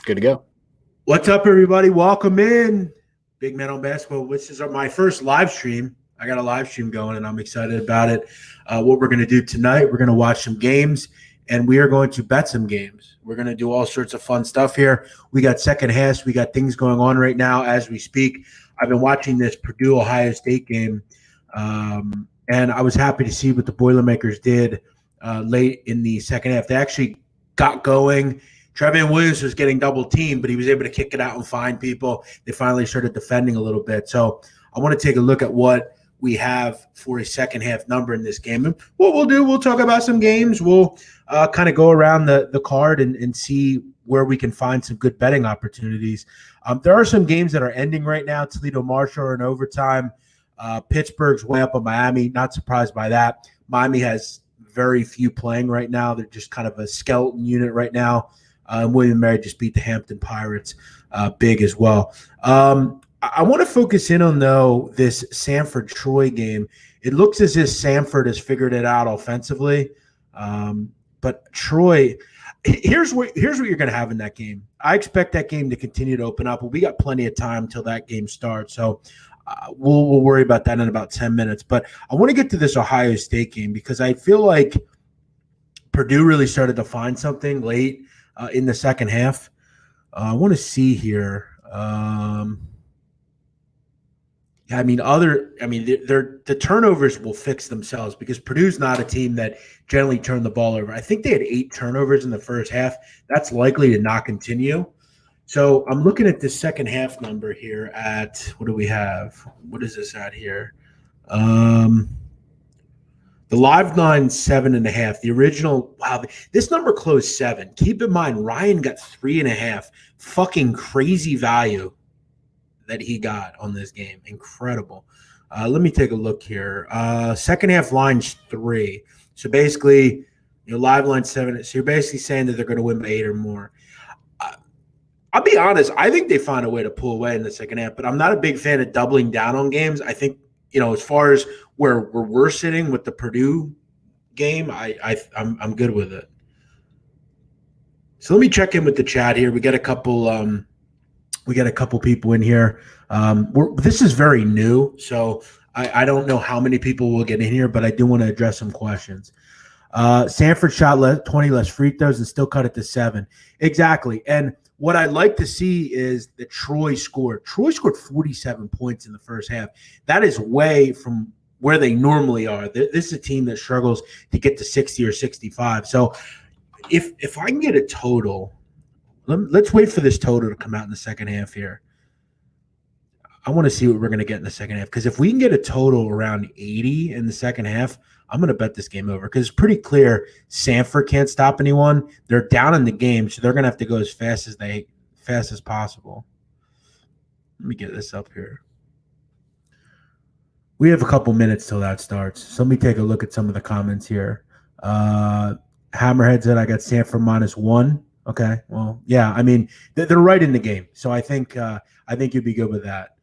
Good to go. What's up, everybody? Welcome in. Big Man on Basketball. This is my first live stream. I got a live stream going, and I'm excited about it. What we're going to do tonight, we're going to watch some games, and we are going to bet some games. We're going to do all sorts of fun stuff here. We got second halves. We got things going on right now as we speak. I've been watching this Purdue-Ohio State game, and I was happy to see what the Boilermakers did late in the second half. They actually got going. Trevion Williams was getting double teamed, but he was able to kick it out and find people. They finally started defending a little bit. So I want to take a look at what we have for a second half number in this game. And what we'll do, we'll talk about some games. We'll kind of go around the card and see where we can find some good betting opportunities. There are some games that are ending right now. Toledo Marshall in overtime. Pittsburgh's way up on Miami. Not surprised by that. Miami has very few playing right now. They're just kind of a skeleton unit right now. William & Mary just beat the Hampton Pirates big as well. I want to focus in on, though, this Samford Troy game. It looks as if Samford has figured it out offensively. But Troy, here's what you're going to have in that game. I expect that game to continue to open up. But we got plenty of time until that game starts. So we'll worry about that in about 10 minutes. But I want to get to this Ohio State game because I feel like Purdue really started to find something late in the second half. I want to see here. The turnovers will fix themselves because Purdue's not a team that generally turn the ball over. I think they had 8 turnovers in the first half. That's likely to not continue. So I'm looking at this second half number here at – what do we have? What is this at here? The live line 7.5. The original, wow, this number closed 7. Keep in mind, Ryan got 3.5. Fucking crazy value that he got on this game. Incredible. Let me take a look here. Second half line's 3. So basically, live line 7. So you're basically saying that they're going to win by 8 or more. I'll be honest. I think they find a way to pull away in the second half, but I'm not a big fan of doubling down on games. I think, as far as where we're sitting with the Purdue game, I'm good with it. So let me check in with the chat here. We got a couple people in here. This is very new, so I don't know how many people will get in here, but I do want to address some questions. Samford shot 20 less free throws and still cut it to 7. Exactly. And what I'd like to see is that Troy scored. Troy scored 47 points in the first half. That is way from where they normally are. This is a team that struggles to get to 60 or 65. So if I can get a total, let's wait for this total to come out in the second half here. I want to see what we're going to get in the second half because if we can get a total around 80 in the second half, I'm going to bet this game over because it's pretty clear Samford can't stop anyone. They're down in the game, so they're going to have to go as fast as possible. Let me get this up here. We have a couple minutes till that starts. So let me take a look at some of the comments here. Hammerhead said I got Samford -1. Okay, well, yeah, I mean they're right in the game, so I think you'd be good with that.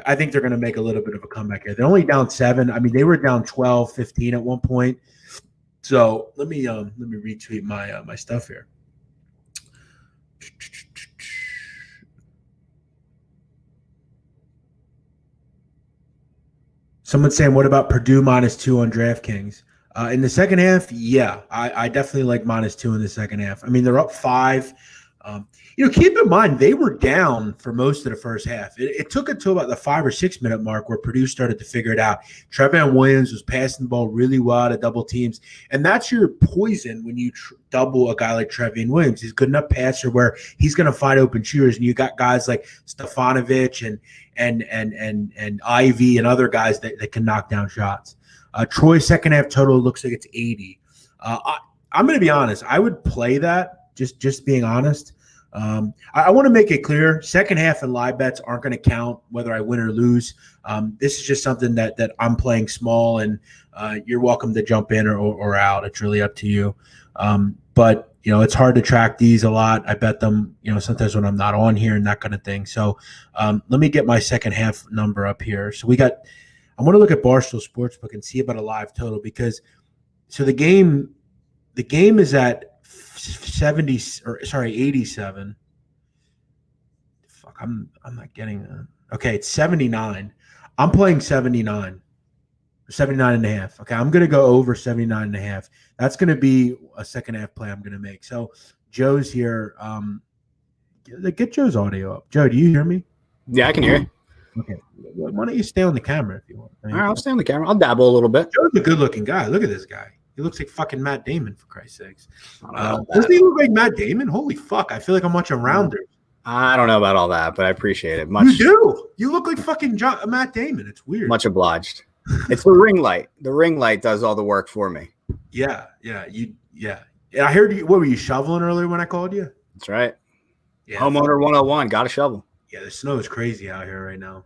I think they're going to make a little bit of a comeback here. They're only down 7. I mean, they were down 12, 15 at one point. So let me retweet my stuff here. Someone's saying, what about Purdue -2 on DraftKings? In the second half, yeah, I definitely like -2 in the second half. I mean, they're up 5. Keep in mind, they were down for most of the first half. It took until about the 5 or 6 minute mark where Purdue started to figure it out. Trevion Williams was passing the ball really well to double teams. And that's your poison when you double a guy like Trevion Williams. He's a good enough passer where he's going to find open shooters. And you got guys like Stefanovic and Ivy and other guys that can knock down shots. Troy's second half total looks like it's 80. I'm going to be honest. I would play that, just being honest. I want to make it clear, second half and live bets aren't going to count whether I win or lose. This is just something that I'm playing small, and you're welcome to jump in or out. It's really up to you. But, it's hard to track these a lot. I bet them, sometimes when I'm not on here and that kind of thing. So let me get my second half number up here. So I want to look at Barstool Sportsbook and see about a live total because the game is at 70 or sorry, 87. Fuck, I'm not getting that. Okay, it's 79. I'm playing 79. 79 and a half. Okay, I'm going to go over 79 and a half. That's going to be a second half play I'm going to make. So Joe's here. Get Joe's audio up. Joe, do you hear me? Yeah, I can hear you. Okay. Why don't you stay on the camera if you want? All right, I'll stay on the camera. I'll dabble a little bit. Joe's a good-looking guy. Look at this guy. He looks like fucking Matt Damon, for Christ's sakes. Doesn't he look like Matt Damon? Holy fuck. I feel like I'm watching Rounders. I don't know about all that, but I appreciate it. You do. You look like fucking Matt Damon. It's weird. Much obliged. It's the ring light. The ring light does all the work for me. Yeah. I heard you. What were you shoveling earlier when I called you? That's right. Yeah, Homeowner 101. Got a shovel. Yeah, the snow is crazy out here right now.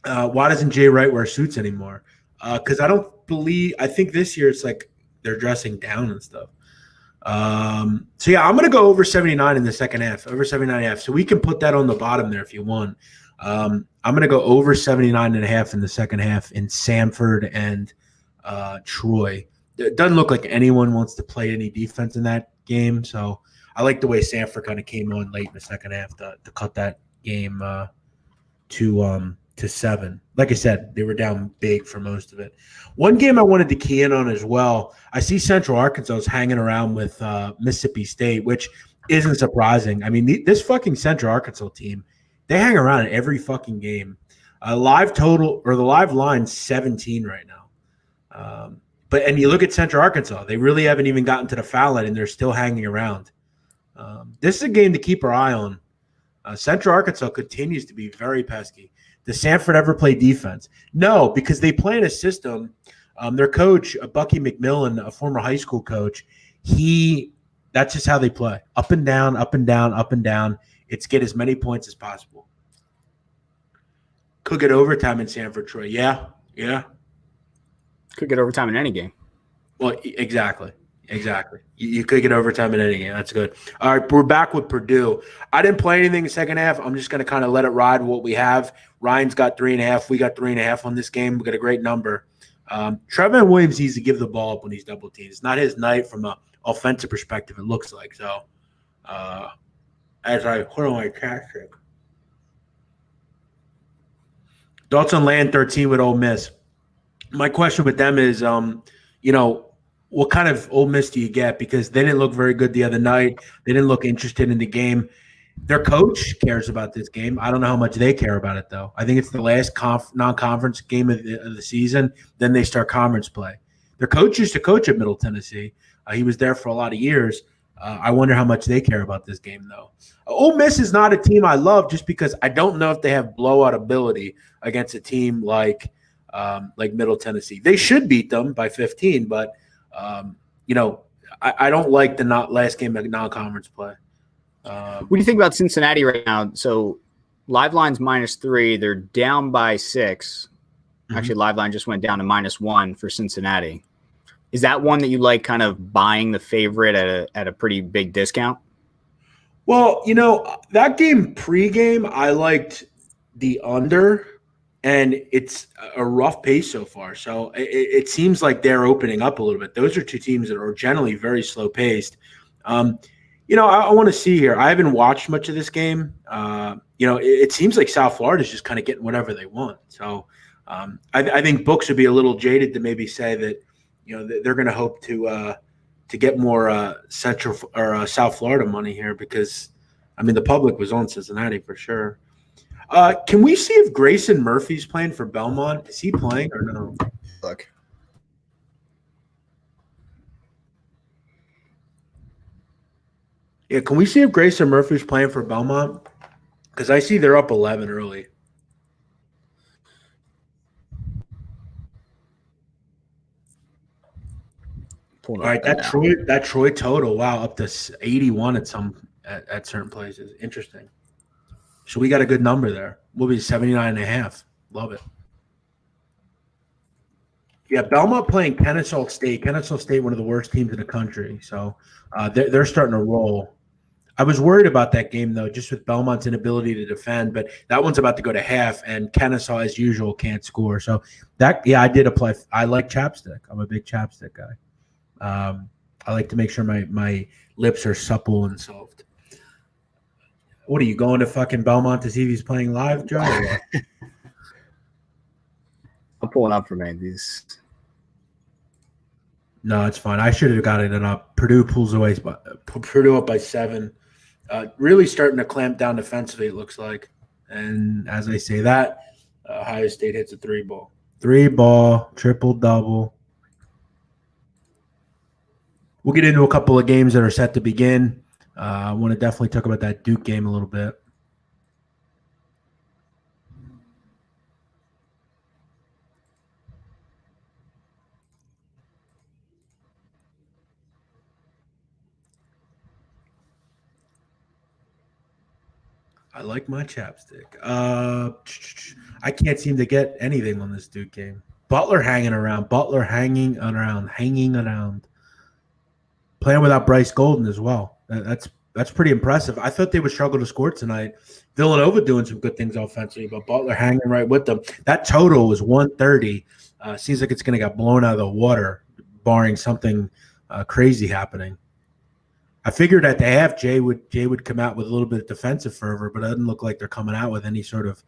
Why doesn't Jay Wright wear suits anymore? Because I think this year it's like they're dressing down and stuff. So yeah, I'm going to go over 79 in the second half, over 79 and a half. So we can put that on the bottom there if you want. I'm going to go over 79 and a half in the second half in Samford and Troy. It doesn't look like anyone wants to play any defense in that game. So I like the way Samford kind of came on late in the second half to cut that game to 7. Like I said, they were down big for most of it. One game I wanted to key in on as well. I see Central Arkansas is hanging around with Mississippi State, which isn't surprising. I mean, this fucking Central Arkansas team, they hang around in every fucking game. Live total or the live line 17 right now. And you look at Central Arkansas, they really haven't even gotten to the foul line, and they're still hanging around. This is a game to keep our eye on. Central Arkansas continues to be very pesky. Does Samford ever play defense? No, because they play in a system. Their coach, Bucky McMillan, a former high school coach, that's just how they play. Up and down, up and down, up and down. It's get as many points as possible. Could get overtime in Samford, Troy. Yeah. Could get overtime in any game. Well, exactly. You could get overtime in any game. That's good. All right, we're back with Purdue. I didn't play anything in the second half. I'm just going to kind of let it ride what we have. Ryan's got 3.5. We got 3.5 on this game. We got a great number. Trevin Williams needs to give the ball up when he's double teamed. It's not his night from an offensive perspective, it looks like. So, as I put on my tactic. Thoughts on land 13 with Ole Miss. My question with them is, what kind of Ole Miss do you get? Because they didn't look very good the other night. They didn't look interested in the game. Their coach cares about this game. I don't know how much they care about it, though. I think it's the last non-conference game of the season. Then they start conference play. Their coach used to coach at Middle Tennessee. He was there for a lot of years. I wonder how much they care about this game, though. Ole Miss is not a team I love just because I don't know if they have blowout ability against a team like Middle Tennessee. They should beat them by 15, but I don't like the last game of non-conference play. What do you think about Cincinnati right now? So live line's -3. They're down by 6. Mm-hmm. Actually, live line just went down to -1 for Cincinnati. Is that one that you like kind of buying the favorite at a pretty big discount? Well, that game pregame, I liked the under. And it's a rough pace so far. So it seems like they're opening up a little bit. Those are two teams that are generally very slow paced. I want to see here. I haven't watched much of this game. It seems like South Florida is just kind of getting whatever they want. So I think books would be a little jaded to maybe say that, they're going to hope to get more Central or South Florida money here because, the public was on Cincinnati for sure. Can we see if Grayson Murphy's playing for Belmont? Is he playing or no? Look. Yeah, can we see if Grayson Murphy's playing for Belmont? Because I see they're up 11 early. All right, that Troy total, wow, up to 81 at certain places. Interesting. So we got a good number there. We'll be 79.5. Love it. Yeah, Belmont playing Kennesaw State. Kennesaw State, one of the worst teams in the country. So they're starting to roll. I was worried about that game, though, just with Belmont's inability to defend. But that one's about to go to half, and Kennesaw, as usual, can't score. So I did apply. I like chapstick. I'm a big chapstick guy. I like to make sure my lips are supple and soft. What are you going to fucking Belmont to see if he's playing live, Joe? Or what? I'm pulling up for me. These. No, it's fine. I should have got it up. Purdue pulls away. Purdue up by 7. Really starting to clamp down defensively, it looks like. And as I say that, Ohio State hits a 3-ball. 3-ball, triple-double. We'll get into a couple of games that are set to begin. I want to definitely talk about that Duke game a little bit. I like my chapstick. I can't seem to get anything on this Duke game. Butler hanging around. Playing without Bryce Golden as well. That's pretty impressive. I thought they would struggle to score tonight. Villanova doing some good things offensively, but Butler hanging right with them. That total was 130. Seems like it's going to get blown out of the water, barring something crazy happening. I figured at the half Jay would come out with a little bit of defensive fervor, but it doesn't look like they're coming out with any sort of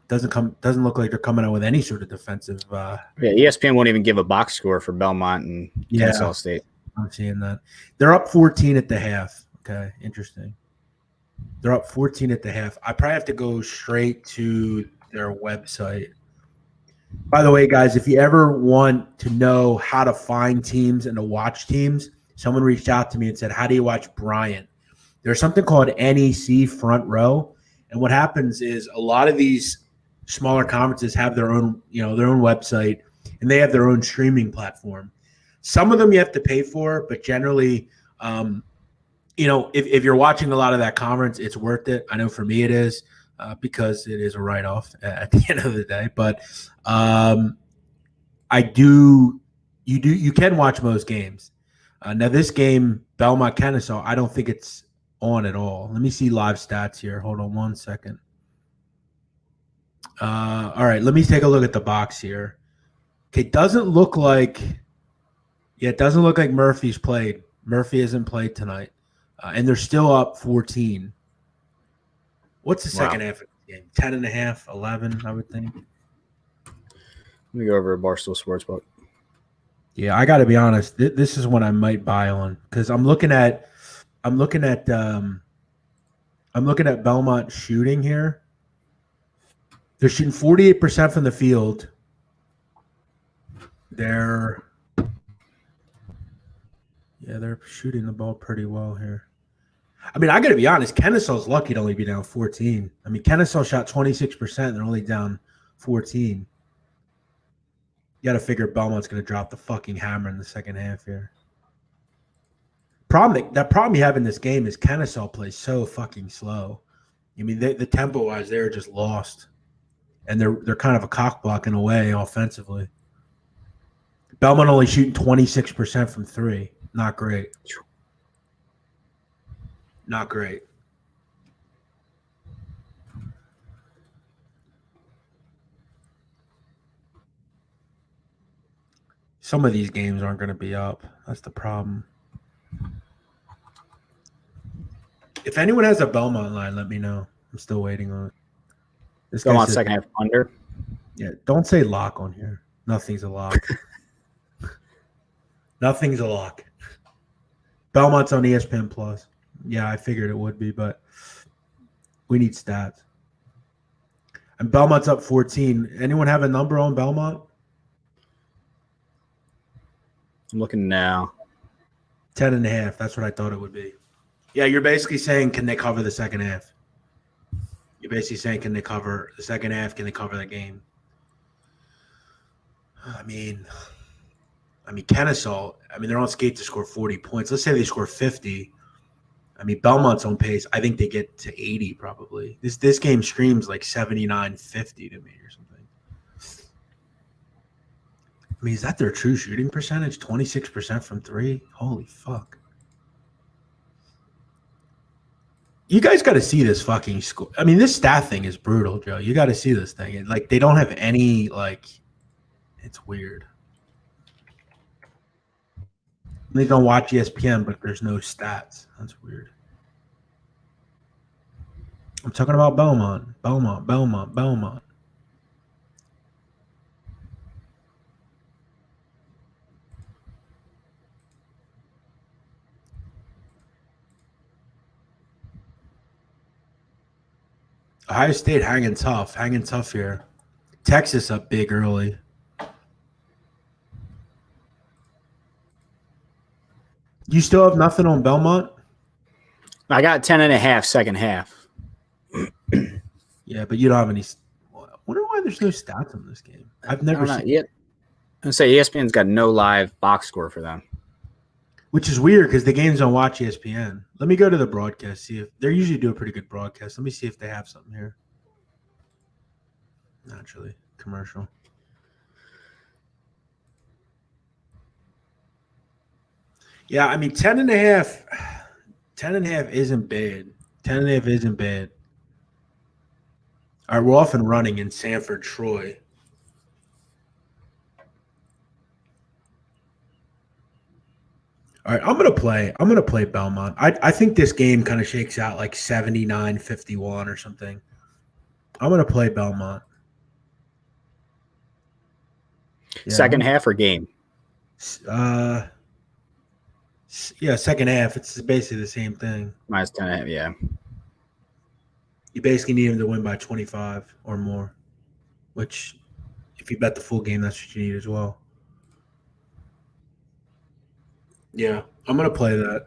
doesn't look like they're coming out with any sort of defensive. ESPN won't even give a box score for Belmont and Kennesaw State. I'm seeing that. They're up 14 at the half. Okay, interesting. They're up 14 at the half. I probably have to go straight to their website. By the way, guys, if you ever want to know how to find teams and to watch teams, someone reached out to me and said, how do you watch Bryant? There's something called NEC Front Row. And what happens is a lot of these smaller conferences have their own website, and they have their own streaming platform. Some of them you have to pay for, but generally, if you're watching a lot of that conference, it's worth it. I know for me it is because it is a write-off at the end of the day. But you can watch most games. Now this game, Belmont Kennesaw, I don't think it's on at all. Let me see live stats here. Hold on one second. All right, let me take a look at the box here. Okay, it doesn't look like Murphy's played. Murphy hasn't played tonight, and they're still up 14. What's the second half of the game? 10.5, 11, I would think. Let me go over Barstool Sportsbook. Yeah, I got to be honest. This is one I might buy on because I'm looking at Belmont shooting here. They're shooting 48% from the field. They're shooting the ball pretty well here. I mean, I got to be honest. Kennesaw's lucky to only be down 14. I mean, Kennesaw shot 26%. They're only down 14. You got to figure Belmont's going to drop the fucking hammer in the second half here. Problem you have in this game is Kennesaw plays so fucking slow. I mean, the tempo-wise, they're just lost. And they're kind of a cock block in a way offensively. Belmont only shooting 26% from 3. Not great. Not great. Some of these games aren't going to be up. That's the problem. If anyone has a Belmont line, let me know. I'm still waiting on it. This Belmont second half under. Yeah, don't say lock on here. Nothing's a lock. Nothing's a lock. Belmont's on ESPN Plus. Yeah, I figured it would be, but we need stats. And Belmont's up 14. Anyone have a number on Belmont? I'm looking now. 10.5. That's what I thought it would be. Yeah, you're basically saying, can they cover the second half? You're basically saying, can they cover the second half? Can they cover the game? I mean, Kennesaw, they're on skate to score 40 points. Let's say they score 50. I mean, Belmont's on pace. I think they get to 80 probably. This game streams like 79-50 to me or something. I mean, is that their true shooting percentage? 26% from 3? Holy fuck. You guys got to see this fucking score. I mean, this stat thing is brutal, Joe. You got to see this thing. Like, they don't have any, like, it's weird. They don't watch ESPN, but there's no stats. That's weird. I'm talking about Belmont. Ohio State hanging tough here. Texas up big early. You still have nothing on Belmont? I got 10.5 second half. Yeah, but you don't have any. I wonder why there's no stats on this game. I've never seen it. I say ESPN's got no live box score for them. Which is weird because the games don't watch ESPN. Let me go to the broadcast, see if they usually do a pretty good broadcast. Let me see if they have something here. Naturally, commercial. Yeah, I mean, 10.5 isn't bad. 10.5 isn't bad. All right, we're off and running in Samford, Troy. All right, I'm gonna play Belmont. I think this game kind of shakes out like 79-51 or something. I'm gonna play Belmont. Yeah. Second half or game? Yeah, second half. It's basically the same thing. Minus 10.5, yeah. You basically need him to win by 25 or more, which if you bet the full game, that's what you need as well. Yeah, I'm gonna play that.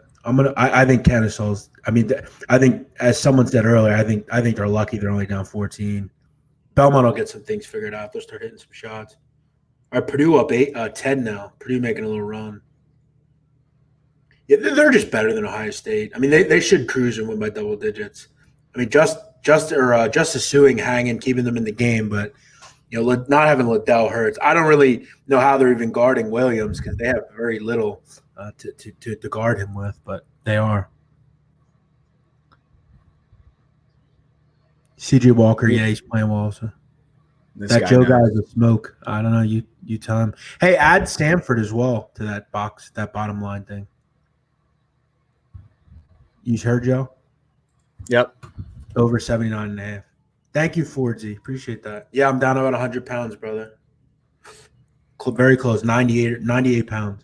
I think Kennesaw's. I mean, I think as someone said earlier, I think they're lucky they're only down 14. Belmont will get some things figured out. They'll start hitting some shots. All right, Purdue up 10 now. Purdue making a little run. Yeah, they're just better than Ohio State. I mean, they should cruise and win by double digits. I mean, just Suing hanging, keeping them in the game, but not having Liddell hurts. I don't really know how they're even guarding Williams because they have very little to guard him with, but they are. CJ Walker, yeah, he's playing well also. That Joe guy is a smoke. I don't know. You tell him. Hey, add Samford as well to that box, that bottom line thing. You heard, Joe? Yep. Over 79.5. Thank you, Fordsy. Appreciate that. Yeah, I'm down about 100 pounds, brother. Very close, 98 pounds.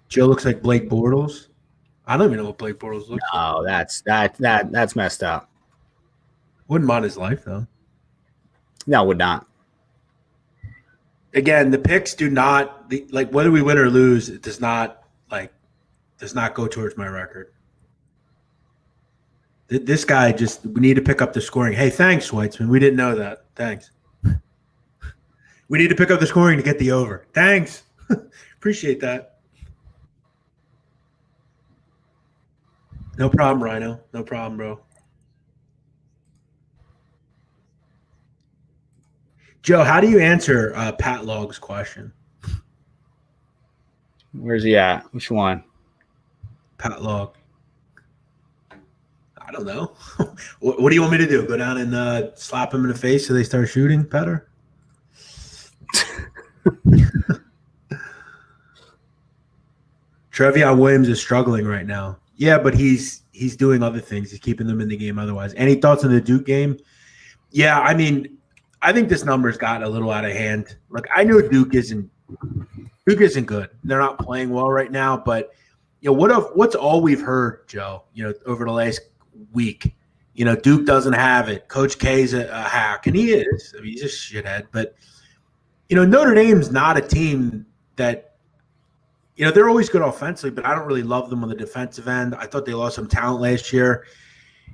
Joe looks like Blake Bortles. I don't even know what Blake Bortles looks like. Oh, that's messed up. Wouldn't mind his life, though. No, would not. Again, the picks do not whether we win or lose, it does not go towards my record. This guy we need to pick up the scoring. Hey, thanks, Weitzman. We didn't know that. Thanks. We need to pick up the scoring to get the over. Thanks. Appreciate that. No problem, Rhino. No problem, bro. Joe, how do you answer Pat Logg's question? Where's he at? Which one? Pat Log. I don't know. What do you want me to do? Go down and slap him in the face so they start shooting better? Trevion Williams is struggling right now. Yeah, but he's doing other things. He's keeping them in the game otherwise. Any thoughts on the Duke game? Yeah, I mean, I think this number's got a little out of hand. Look, I know Duke isn't good. They're not playing well right now, but what's all we've heard, Joe, over the last week? Duke doesn't have it. Coach K's a hack, and he is. I mean, he's a shithead. But Notre Dame's not a team that they're always good offensively, but I don't really love them on the defensive end. I thought they lost some talent last year.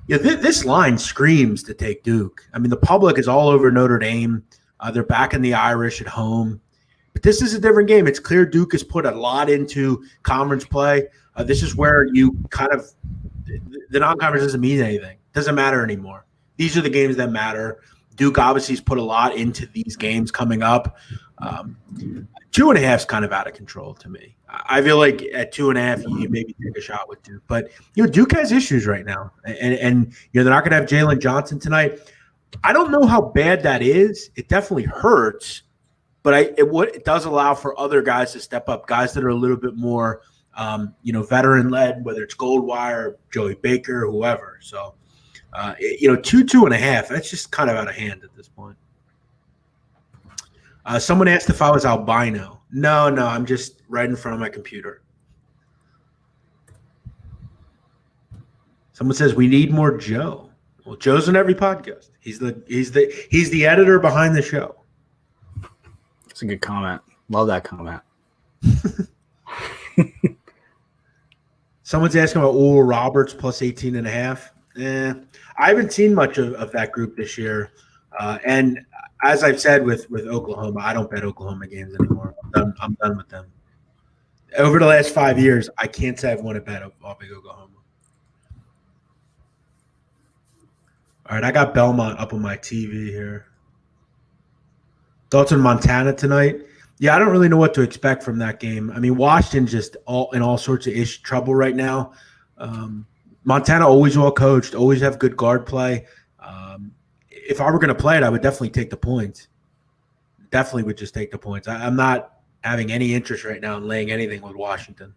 This line screams to take Duke. I mean, the public is all over Notre Dame. They're backing the Irish at home. But this is a different game. It's clear Duke has put a lot into conference play. This is where you kind of – the non-conference doesn't mean anything. Doesn't matter anymore. These are the games that matter. Duke obviously has put a lot into these games coming up. 2.5 is kind of out of control to me. I feel like at 2.5, you maybe take a shot with Duke. But, Duke has issues right now. And they're not going to have Jalen Johnson tonight. I don't know how bad that is. It definitely hurts. But it does allow for other guys to step up, guys that are a little bit more, veteran-led, whether it's Goldwire, Joey Baker, whoever. So, 2.5, that's just kind of out of hand at this point. Someone asked if I was albino. No, I'm just right in front of my computer. Someone says we need more Joe. Well, Joe's in every podcast. He's the editor behind the show. That's a good comment. Love that comment. Someone's asking about Oral Roberts plus 18.5. I haven't seen much of that group this year. And as I've said with Oklahoma, I don't bet Oklahoma games anymore. I'm done with them. Over the last 5 years, I can't say I've won a bet off of Oklahoma. All right, I got Belmont up on my TV here. Thoughts on Montana tonight? Yeah, I don't really know what to expect from that game. I mean, Washington just in all sorts of trouble right now. Montana always well coached, always have good guard play. If I were going to play it, I would definitely take the points. Definitely would just take the points. I'm not having any interest right now in laying anything with Washington.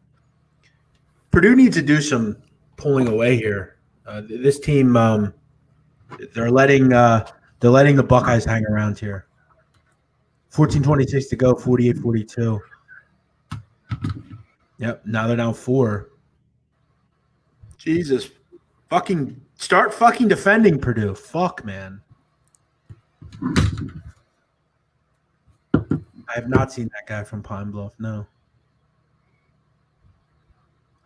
Purdue needs to do some pulling away here. This team, they're letting the Buckeyes hang around here. 14:26 to go, 48-42. Yep, now they're down 4. Jesus. Start defending Purdue. Fuck, man. I have not seen that guy from Pine Bluff, no.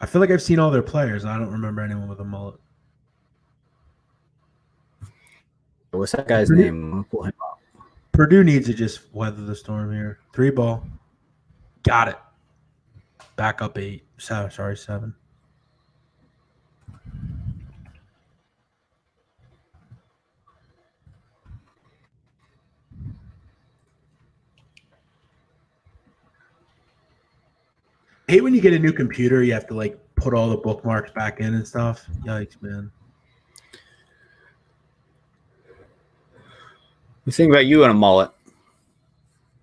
I feel like I've seen all their players. I don't remember anyone with a mullet. What's that guy's name? I'm gonna pull him up. Purdue needs to just weather the storm here. 3 ball. Got it. Back up 8. Sorry, 7. I hate when you get a new computer, you have to put all the bookmarks back in and stuff. Yikes, man. You think about you and a mullet?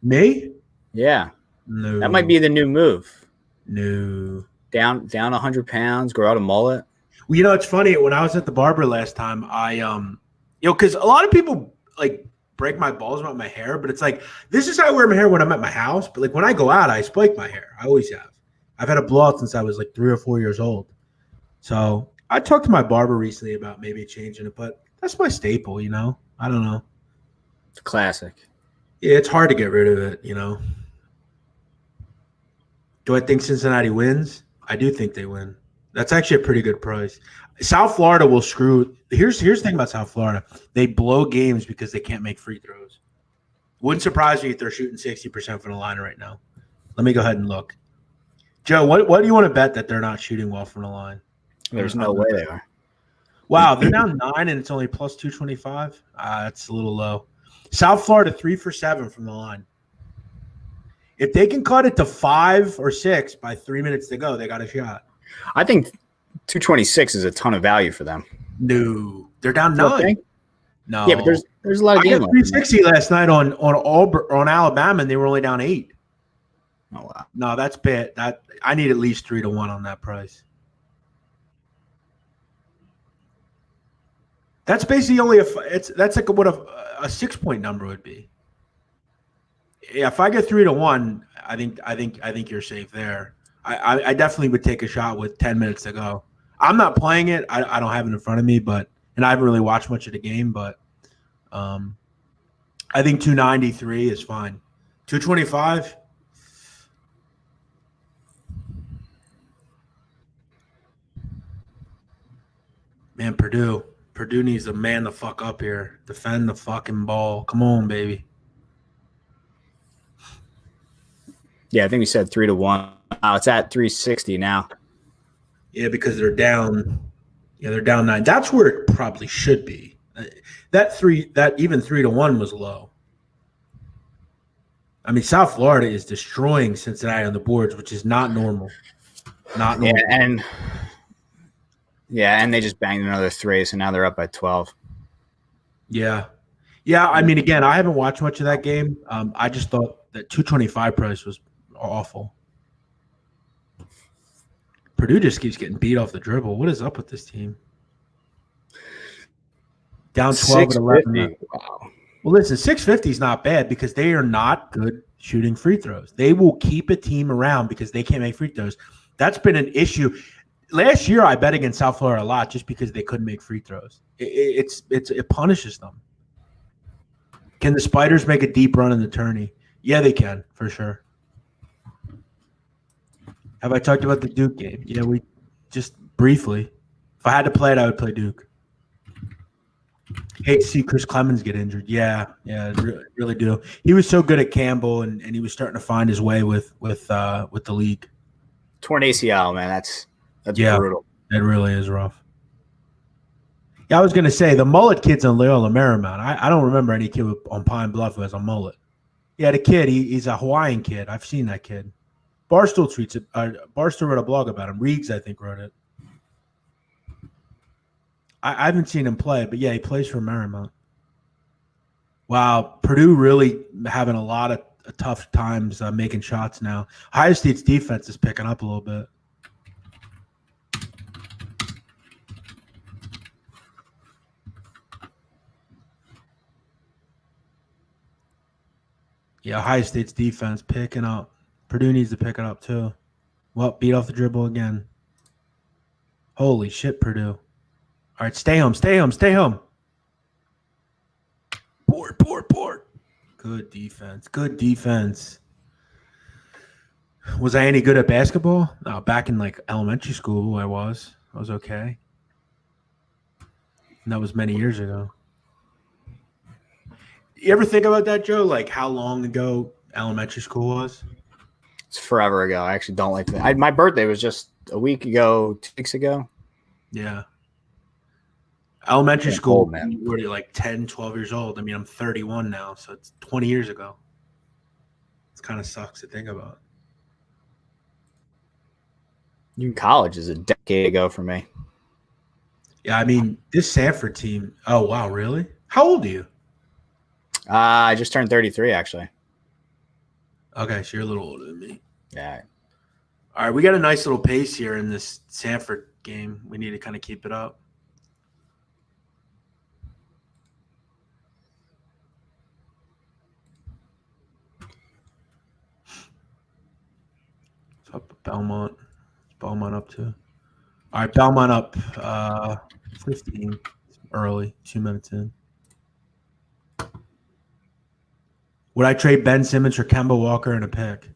Me? Yeah. No. That might be the new move. No. Down 100 pounds, grow out a mullet. Well, it's funny. When I was at the barber last time, I because a lot of people break my balls about my hair, but it's this is how I wear my hair when I'm at my house. But when I go out, I spike my hair. I always have. I've had a blowout since I was 3 or 4 years old. So I talked to my barber recently about maybe changing it, but that's my staple, I don't know. It's a classic. Yeah, it's hard to get rid of it, Do I think Cincinnati wins? I do think they win. That's actually a pretty good price. South Florida will screw. Here's the thing about South Florida. They blow games because they can't make free throws. Wouldn't surprise me if they're shooting 60% from the line right now. Let me go ahead and look. Joe, what do you want to bet that they're not shooting well from the line? There's no way they are. Wow, they're down 9 and it's only plus 225. That's a little low. South Florida 3 for 7 from the line. If they can cut it to 5 or 6 by 3 minutes to go, they got a shot. I think 226 is a ton of value for them. No, they're down 9. No, yeah, but there's a lot of games. I got 360 last night on Alabama, and they were only down 8. Oh wow, no, that's bad. That I need at least 3 to 1 on that price. That's basically only that's what a 6-point number would be. Yeah, if I get 3 to 1, I think you're safe there. I definitely would take a shot with 10 minutes to go. I'm not playing it. I don't have it in front of me, and I haven't really watched much of the game, but I think 293 is fine. 225. Man, Purdue needs to man the fuck up here. Defend the fucking ball. Come on, baby. Yeah, I think we said 3 to 1. Oh, it's at 360 now. Yeah, because they're down. Yeah, they're down 9. That's where it probably should be. That even 3 to 1 was low. I mean, South Florida is destroying Cincinnati on the boards, which is not normal. Not normal. And they just banged another 3, so now they're up by 12. Yeah. I mean, again, I haven't watched much of that game. I just thought that 225 price was awful. Purdue just keeps getting beat off the dribble. What is up with this team? Down 12 at 11. Wow. Well, listen, 650 is not bad because they are not good shooting free throws. They will keep a team around because they can't make free throws. That's been an issue. Last year, I bet against South Florida a lot just because they couldn't make free throws. It punishes them. Can the Spiders make a deep run in the tourney? Yeah, they can, for sure. Have I talked about the Duke game? Yeah, we just briefly. If I had to play it, I would play Duke. Hate to see Chris Clemens get injured. Yeah, really do. He was so good at Campbell, and he was starting to find his way with the league. Torn ACL, man. That's brutal. It really is rough. Yeah, I was gonna say the mullet kid's on Loyola Marymount. I don't remember any kid on Pine Bluff who has a mullet. Yeah, the kid. He's a Hawaiian kid. I've seen that kid. Barstool tweets it. Barstool wrote a blog about him. Reegs, I think, wrote it. I haven't seen him play, but yeah, he plays for Marymount. Wow, Purdue really having a lot of tough times making shots now. Ohio State's defense is picking up a little bit. Yeah, Ohio State's defense picking up. Purdue needs to pick it up too. Well, beat off the dribble again. Holy shit, Purdue. All right, stay home. Port. Good defense. Was I any good at basketball? No, back in like elementary school, I was okay. And that was many years ago. You ever think about that, Joe? Like how long ago elementary school was? It's forever ago. I actually don't like that. My birthday was just a week ago, 2 weeks ago. Yeah. Elementary school, old, man. You were like 10, 12 years old. I mean, I'm 31 now, so it's 20 years ago. It kind of sucks to think about. Even college is a decade ago for me. Yeah, I mean, this Samford team. Oh, wow, really? How old are you? I just turned 33, actually. Okay, so you're a little older than me. Yeah. All right, we got a nice little pace here in this Samford game. We need to kind of keep it up. What's up with Belmont? Belmont up too. All right, Belmont up 15 early, 2 minutes in. Would I trade Ben Simmons for Kemba Walker and a pick?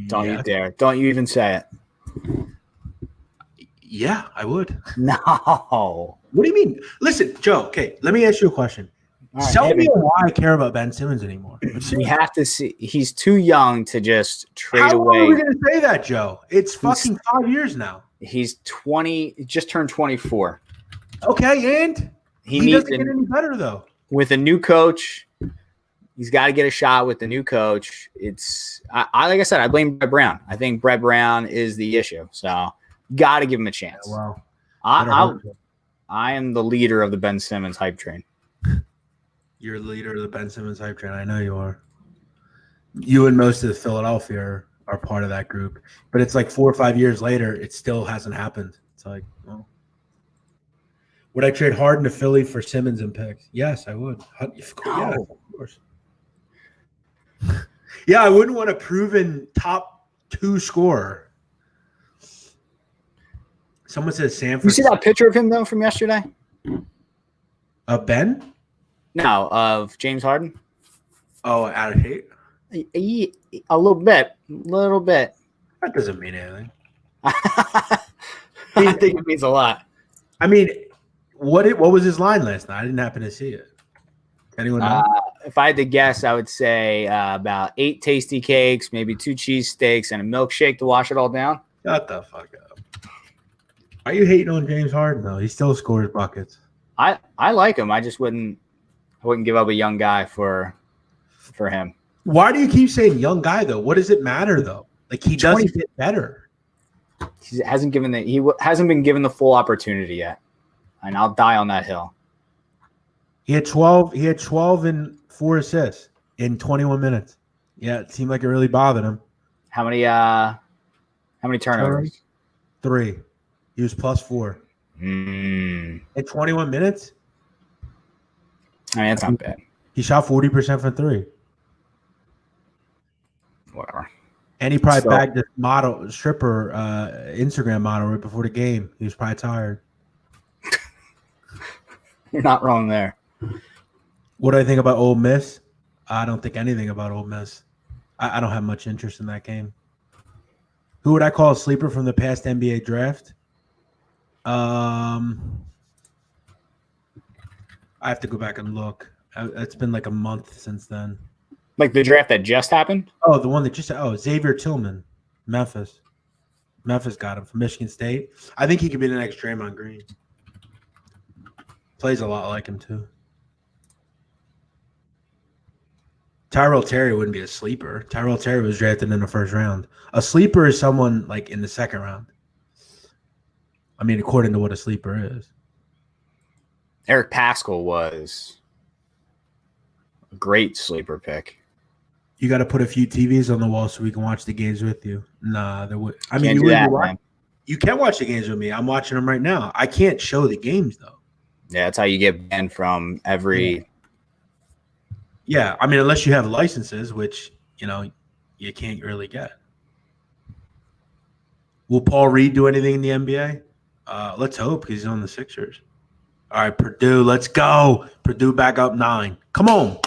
Don't you dare. Don't you even say it. Yeah, I would. No. What do you mean? Listen, Joe, okay, let me ask you a question. Right, tell me why I care about Ben Simmons anymore. We have to see. He's too young to just trade How away. How are we going to say that, Joe? It's fucking 5 years now. He's 20, just turned 24. Okay, and he doesn't get any better, though. With a new coach, he's got to get a shot with the new coach. It's I like I said, I blame Brett Brown. I think Brett Brown is the issue. So got to give him a chance. Yeah, well, I am the leader of the Ben Simmons hype train. You're the leader of the Ben Simmons hype train. I know you are. You and most of the Philadelphia are part of that group. But it's like 4 or 5 years later, it still hasn't happened. It's like, well. Would I trade Harden to Philly for Simmons and picks? Yes, I would. Yeah, of course. Yeah, I wouldn't want a proven top 2 scorer. Someone says Samford. You see that picture of him, though, from yesterday? Ben? No, of James Harden. Oh, out of hate? A little bit. That doesn't mean anything. I think it means a lot. I mean, what was his line last night? I didn't happen to see it. Anyone know? If I had to guess, I would say about 8 tasty cakes, maybe 2 cheesesteaks, and a milkshake to wash it all down. Shut the fuck up. Why are you hating on James Harden, though? He still scores buckets. I like him. I just wouldn't give up a young guy for for him. Why do you keep saying young guy though? What does it matter though? Like he doesn't get better. He hasn't been given the full opportunity yet, and I'll die on that hill. He had 12 and 4 assists in 21 minutes. Yeah, it seemed like it really bothered him. How many turnovers? 3. He was +4. In 21 minutes? I mean, that's not bad. He shot 40% from 3. Whatever. And he probably bagged this stripper Instagram model right before the game. He was probably tired. You're not wrong there. What do I think about Ole Miss? I don't think anything about Ole Miss. I don't have much interest in that game. Who would I call a sleeper from the past NBA draft? I have to go back and look. It's been like a month since then. Like the draft that just happened? Oh, the one that just Xavier Tillman, Memphis. Memphis got him from Michigan State. I think he could be the next Draymond Green. Plays a lot like him too. Tyrell Terry wouldn't be a sleeper. Tyrell Terry was drafted in the first round. A sleeper is someone like in the second round. I mean, according to what a sleeper is. Eric Paschall was a great sleeper pick. You got to put a few TVs on the wall so we can watch the games with you. Nah, there would. I mean, you can watch the games with me. I'm watching them right now. I can't show the games though. Yeah, that's how you get banned from every. Yeah, I mean, unless you have licenses, which you can't really get. Will Paul Reed do anything in the NBA? Let's hope because he's on the Sixers. All right, Purdue, let's go. Purdue back up 9. Come on.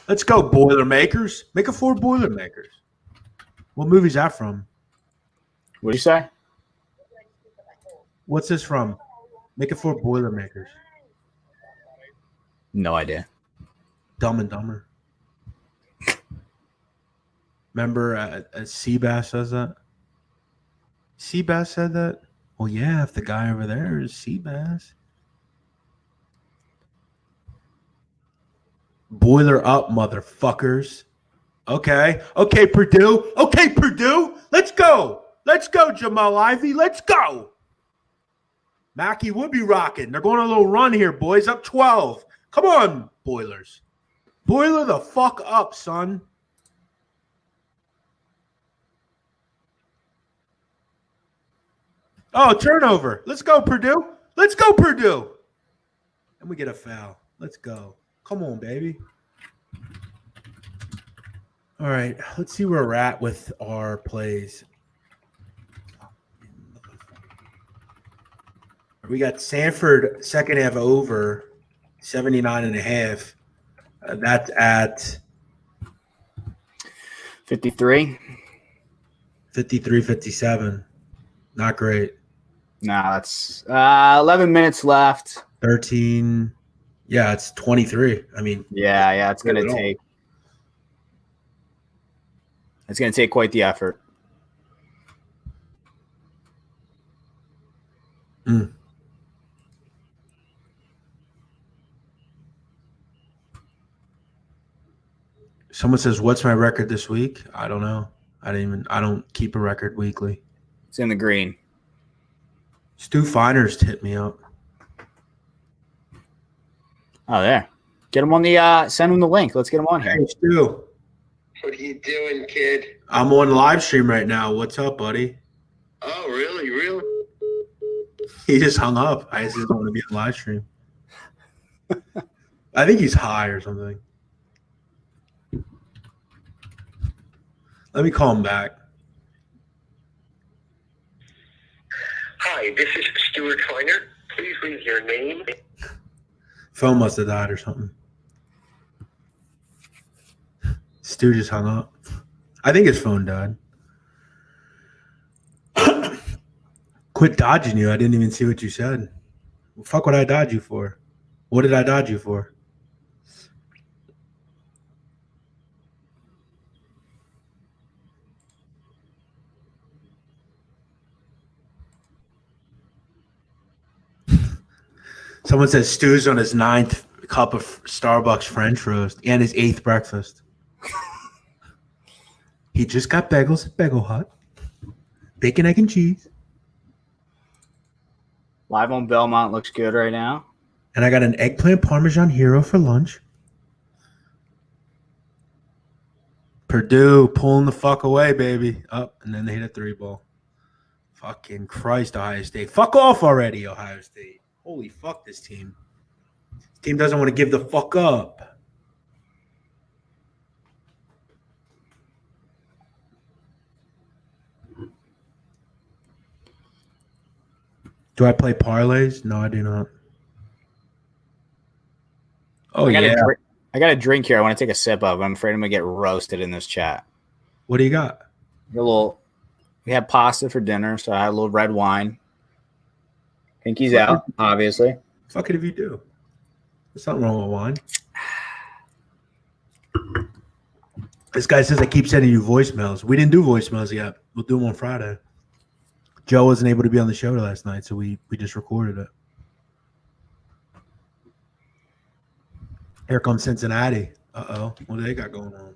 Let's go, Boilermakers. Make it 4 Boilermakers. What movie is that from? What did you say? What's this from? Make it 4 Boilermakers. No idea. Dumb and Dumber. Remember Seabass says that? Seabass said that? Well, yeah, if the guy over there is Seabass. Boiler up, motherfuckers. Okay, Purdue. Okay, Purdue. Let's go. Let's go, Jamal Ivey. Let's go. Mackey would be rocking. They're going on a little run here, boys. Up 12. Come on, Boilers. Boiler the fuck up, son. Oh, turnover. Let's go, Purdue. Let's go, Purdue. And we get a foul. Let's go. Come on, baby. All right, let's see where we're at with our plays. We got Samford second half over 79.5. That's at 53. 53-57. Not great. No, that's 11 minutes left. 13. Yeah, it's 23. I mean, yeah, it's going to take. It's going to take quite the effort. Someone says, "What's my record this week?" I don't know. I don't keep a record weekly. It's in the green. Stu Feiner's hit me up. Oh, there. Get him on the send him the link. Let's get him on here. Hey, Stu. What are you doing, kid? I'm on live stream right now. What's up, buddy? Oh, really? Really? He just hung up. I just want to be on live stream. I think he's high or something. Let me call him back. Hi, this is Stuart Feiner. Please leave your name. Phone must have died or something. Stu just hung up. I think his phone died. Quit dodging you. I didn't even see what you said. Well, fuck what I dodge you for. What did I dodge you for? Someone says Stu's on his 9th cup of Starbucks French roast and his 8th breakfast. He just got bagels at Bagel Hut. Bacon, egg, and cheese. Live on Belmont looks good right now. And I got an eggplant Parmesan hero for lunch. Purdue pulling the fuck away, baby. Up, and then they hit a 3-ball. Fucking Christ, Ohio State. Fuck off already, Ohio State. Holy fuck, this team. This team doesn't want to give the fuck up. Do I play parlays? No, I do not. Oh, I got yeah. a drink here I want to take a sip of. I'm afraid I'm going to get roasted in this chat. What do you got? We had pasta for dinner, so I had a little red wine. Pinky's out, obviously. Fuck it if you do. There's nothing wrong with wine. This guy says I keep sending you voicemails. We didn't do voicemails yet. We'll do them on Friday. Joe wasn't able to be on the show last night, so we just recorded it. Here comes Cincinnati. Uh-oh. What do they got going on?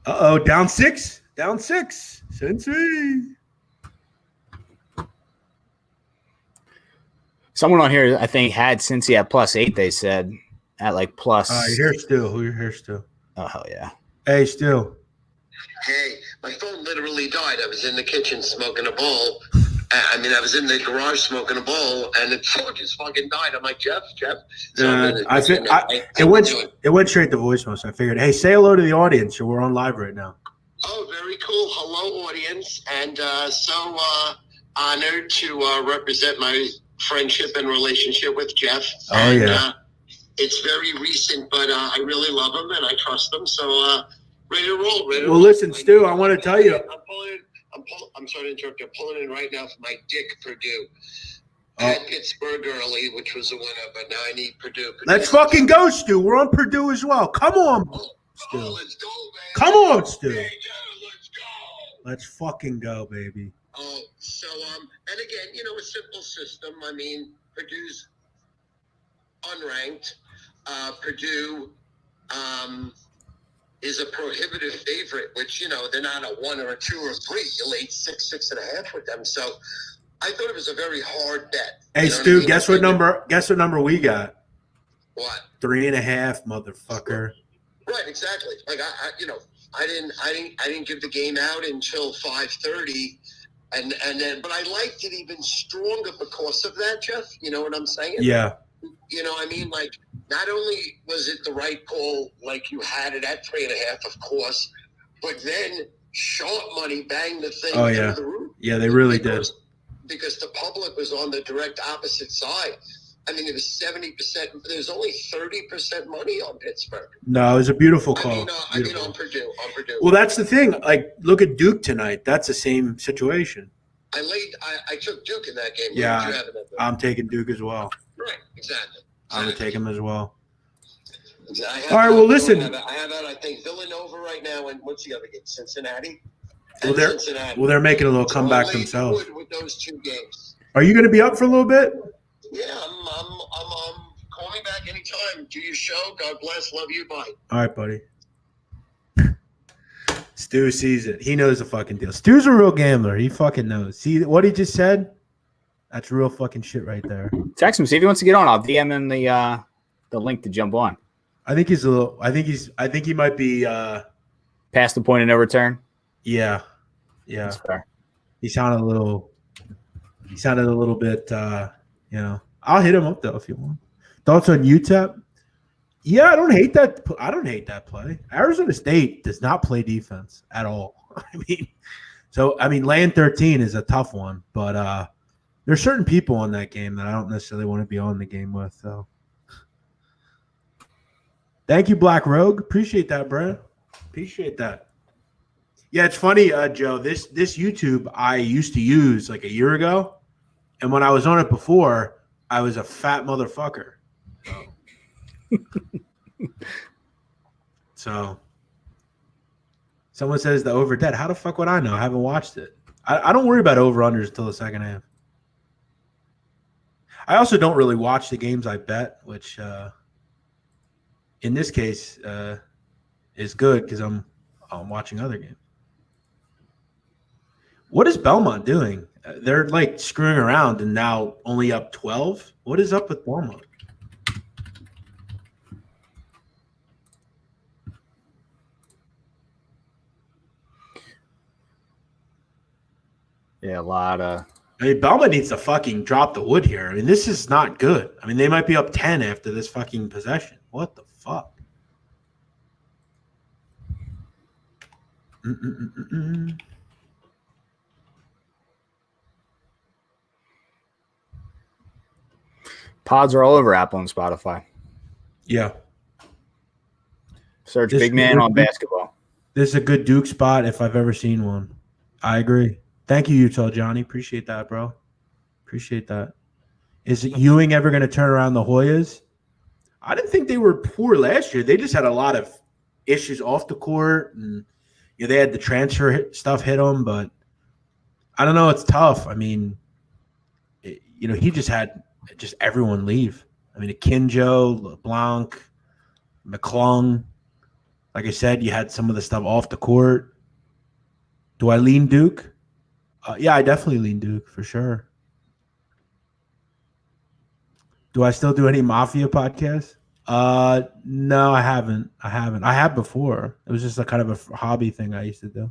Uh-oh. Down 6. Down 6. Cincy. Someone on here, I think, had Cincy at +8, they said. At like plus. Here's Stu. Who you here, Stu? Oh, hell yeah. Hey, Stu. Hey, my phone literally died. I was in the kitchen smoking a bowl. I was in the garage smoking a bowl, and the phone just fucking died. I'm like, Jeff. So it went straight to voicemail, so I figured, hey, say hello to the audience. We're on live right now. Oh, very cool. Hello, audience. And so honored to represent my friendship and relationship with Jeff. Oh, yeah. It's very recent, but I really love him, and I trust him. So ready to roll. Well, listen, Stu, I want to tell you. I'm sorry to interrupt you. I'm pulling in right now for my dick Purdue. I had Pittsburgh early, which was a winner, but now I need Purdue. Let's fucking go, Stu. We're on Purdue as well. Come on, Stu. Let's go, man. Come on, Stu. Hey, let's go. Let's fucking go, baby. Oh, so and again, a simple system. Purdue's unranked. Purdue is a prohibitive favorite, which, they're not a 1 or a 2 or a 3. You laid 6, 6.5 with them. So I thought it was a very hard bet. Hey, Stu, guess what number we got? What? 3.5, motherfucker. Right, exactly. Like I didn't give the game out until 5:30, and then, but I liked it even stronger because of that, Jeff. You know what I'm saying? Yeah. Like, not only was it the right call, like you had it at 3.5, of course, but then sharp money banged the thing through the roof. Yeah, they really did. Because the public was on the direct opposite side. It was 70%. There's only 30% money on Pittsburgh. No, it was a beautiful call. On Purdue. Well, that's the thing. Like, look at Duke tonight. That's the same situation. I took Duke in that game. Yeah, I'm taking Duke as well. Right, exactly. I'm going to take him as well. All right, well, listen. I have I think, Villanova right now, and what's the other game? Cincinnati? Well, they're making a little comeback themselves. With those 2 games. Are you going to be up for a little bit? Yeah, I'm call me back anytime. Do your show. God bless. Love you. Bye. All right, buddy. Stu sees it. He knows the fucking deal. Stu's a real gambler. He fucking knows. See what he just said? That's real fucking shit right there. Text him, see if he wants to get on. I'll DM him the link to jump on. I think he might be past the point of no return. Yeah. That's fair. He sounded a little bit I'll hit him up though if you want. Thoughts on UTEP? Yeah, I don't hate that play. Arizona State does not play defense at all. Land 13 is a tough one, but there's certain people on that game that I don't necessarily want to be on the game with. So, thank you, Black Rogue. Appreciate that, bro. Appreciate that. Yeah, it's funny, Joe. This YouTube I used to use like a year ago, and when I was on it before, I was a fat motherfucker. So someone says the over dead. How the fuck would I know? I haven't watched it. I don't worry about over-unders until the second half. I also don't really watch the games I bet, which in this case, is good because I'm watching other games. What is Belmont doing? They're like screwing around and now only up 12. What is up with Belmont? Yeah, a lot of. I mean, Belmont needs to fucking drop the wood here. I mean, this is not good. I mean, they might be up 10 after this fucking possession. What the fuck? Pods are all over Apple and Spotify. Yeah. Search Big Man on Basketball. This is a good Duke spot if I've ever seen one. I agree. Thank you, Utah Johnny. Appreciate that, bro. Appreciate that. Is Ewing ever going to turn around the Hoyas? I didn't think they were poor last year. They just had a lot of issues off the court, and they had the transfer stuff hit them. But I don't know. It's tough. I mean, he just had everyone leave. I mean, Akinjo, LeBlanc, McClung. Like I said, you had some of the stuff off the court. Do I lean Duke? Yeah, I definitely lean Duke for sure. Do I still do any Mafia podcasts? No, I haven't. I have before. It was just a kind of a hobby thing I used to do.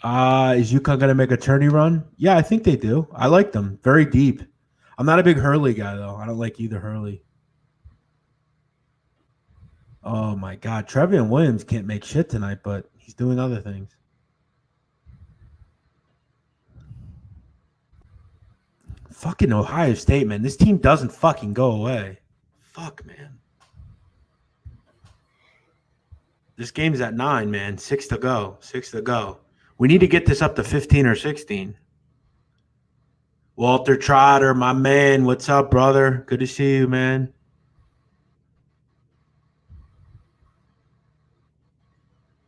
Is UConn going to make a tourney run? Yeah, I think they do. I like them. Very deep. I'm not a big Hurley guy, though. I don't like either Hurley. Oh, my God. Trevion Williams can't make shit tonight, but he's doing other things. Fucking Ohio State, man. This team doesn't fucking go away. Fuck, man. This game's at 9, man. 6 to go. 6 to go. We need to get this up to 15 or 16. Walter Trotter, my man. What's up, brother? Good to see you, man.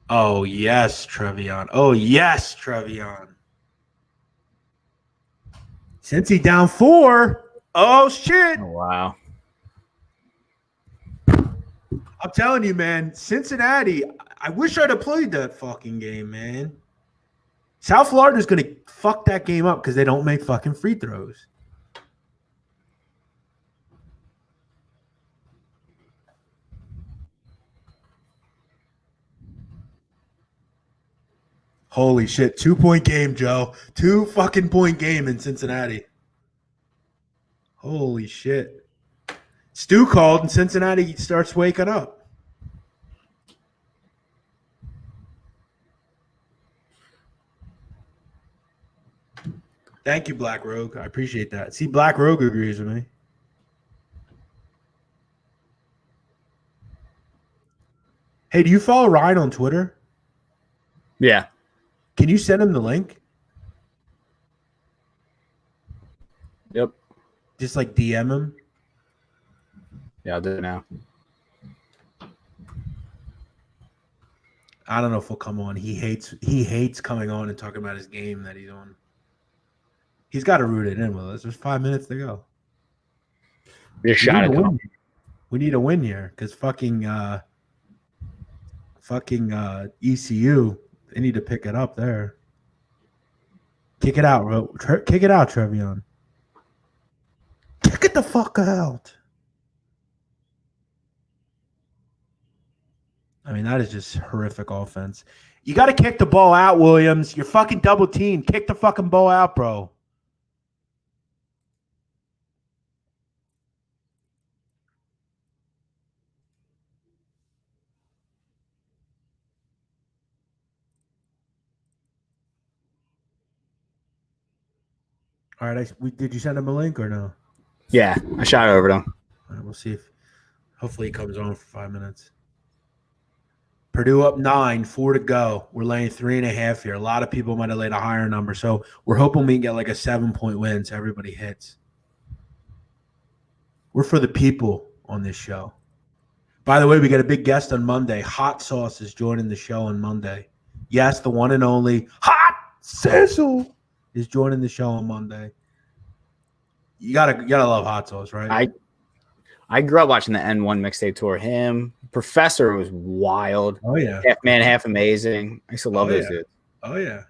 Oh, yes, Trevion. Oh, yes, Trevion. Cincy down 4. Oh, shit. Oh, wow. I'm telling you, man, Cincinnati, I wish I'd have played that fucking game, man. South Florida's going to fuck that game up because they don't make fucking free throws. Holy shit. 2-point game, Joe. 2 fucking point game in Cincinnati. Holy shit. Stu called and Cincinnati starts waking up. Thank you, Black Rogue. I appreciate that. See, Black Rogue agrees with me. Hey, do you follow Ryan on Twitter? Yeah. Can you send him the link? Yep. Just like DM him? Yeah, I'll do it now. I don't know if he'll come on. He hates coming on and talking about his game that he's on. He's got to root it in with us. There's 5 minutes to go. Be a shot at him. We need a win here because fucking ECU, they need to pick it up there. Kick it out, bro. Kick it out, Trevion. Kick it the fuck out. I mean, that is just horrific offense. You got to kick the ball out, Williams. You're fucking double teamed. Kick the fucking ball out, bro. All right, did you send him a link or no? Yeah, I shot it over to him. All right, we'll see if hopefully he comes on for 5 minutes. Purdue up 9, 4 to go. We're laying 3.5 here. A lot of people might have laid a higher number, so we're hoping we can get like a 7-point win so everybody hits. We're for the people on this show. By the way, we got a big guest on Monday. Hot Sauce is joining the show on Monday. Yes, the one and only Hot Sizzle is joining the show on Monday. 7 You gotta love hot sauce, right? I grew up watching the N1 mixtape tour. Him, Professor was wild. Oh yeah, half man, half amazing. I used to love those dudes. Oh yeah.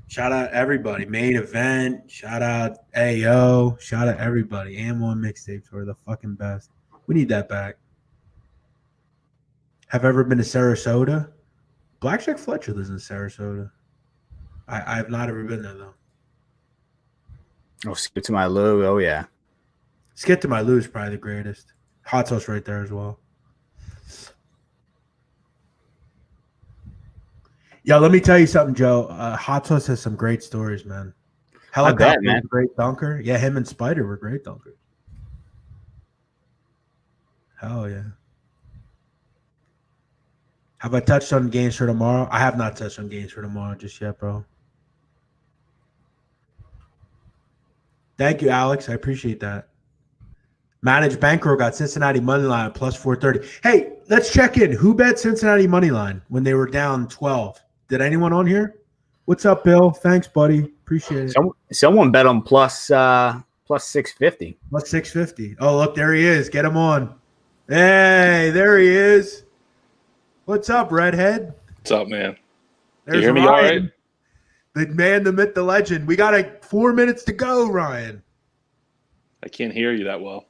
Shout out everybody. Main Event. Shout out AO. Shout out everybody. N1 mixtapes were the fucking best. We need that back. Have ever been to Sarasota? Blackjack Fletcher lives in Sarasota. I have not ever been there though. Oh, Skip to My Lou. Oh yeah. Skip to My Lou is probably the greatest. Hot sauce right there as well. Yo, let me tell you something, Joe. Hot sauce has some great stories, man. Helicopter was a great dunker. Yeah, him and Spider were great dunkers. Hell yeah. Have I touched on games for tomorrow? I have not touched on games for tomorrow just yet, bro. Thank you, Alex. I appreciate that. Managed Bankroll got Cincinnati money line plus 430. Hey, let's check in. Who bet Cincinnati money line when they were down 12? Did anyone on here? What's up, Bill? Thanks, buddy. Appreciate it. Someone bet on plus 650. Plus 650. Oh, look, there he is. Get him on. Hey, there he is. What's up, Redhead? What's up, man? There's you hear me Ryan, all right? the man, the myth, the legend. We got 4 minutes to go, Ryan. I can't hear you that well.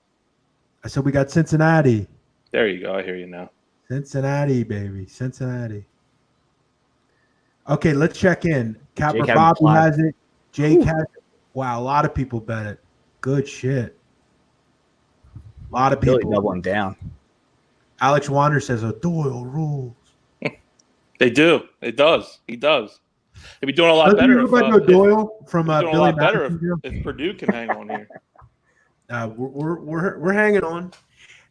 I said we got Cincinnati. There you go. I hear you now. Cincinnati, baby. Cincinnati. Okay, let's check in. Capper Bobby has it. Jake has it. Wow, a lot of people bet it. Good shit. A lot of people. Really doubling down. Alex Wander says, Doyle rules. They do. It does. He does. He'd be doing a lot better. Doyle from doing Billy a lot better McIntyre. if Purdue can hang on here. We're hanging on.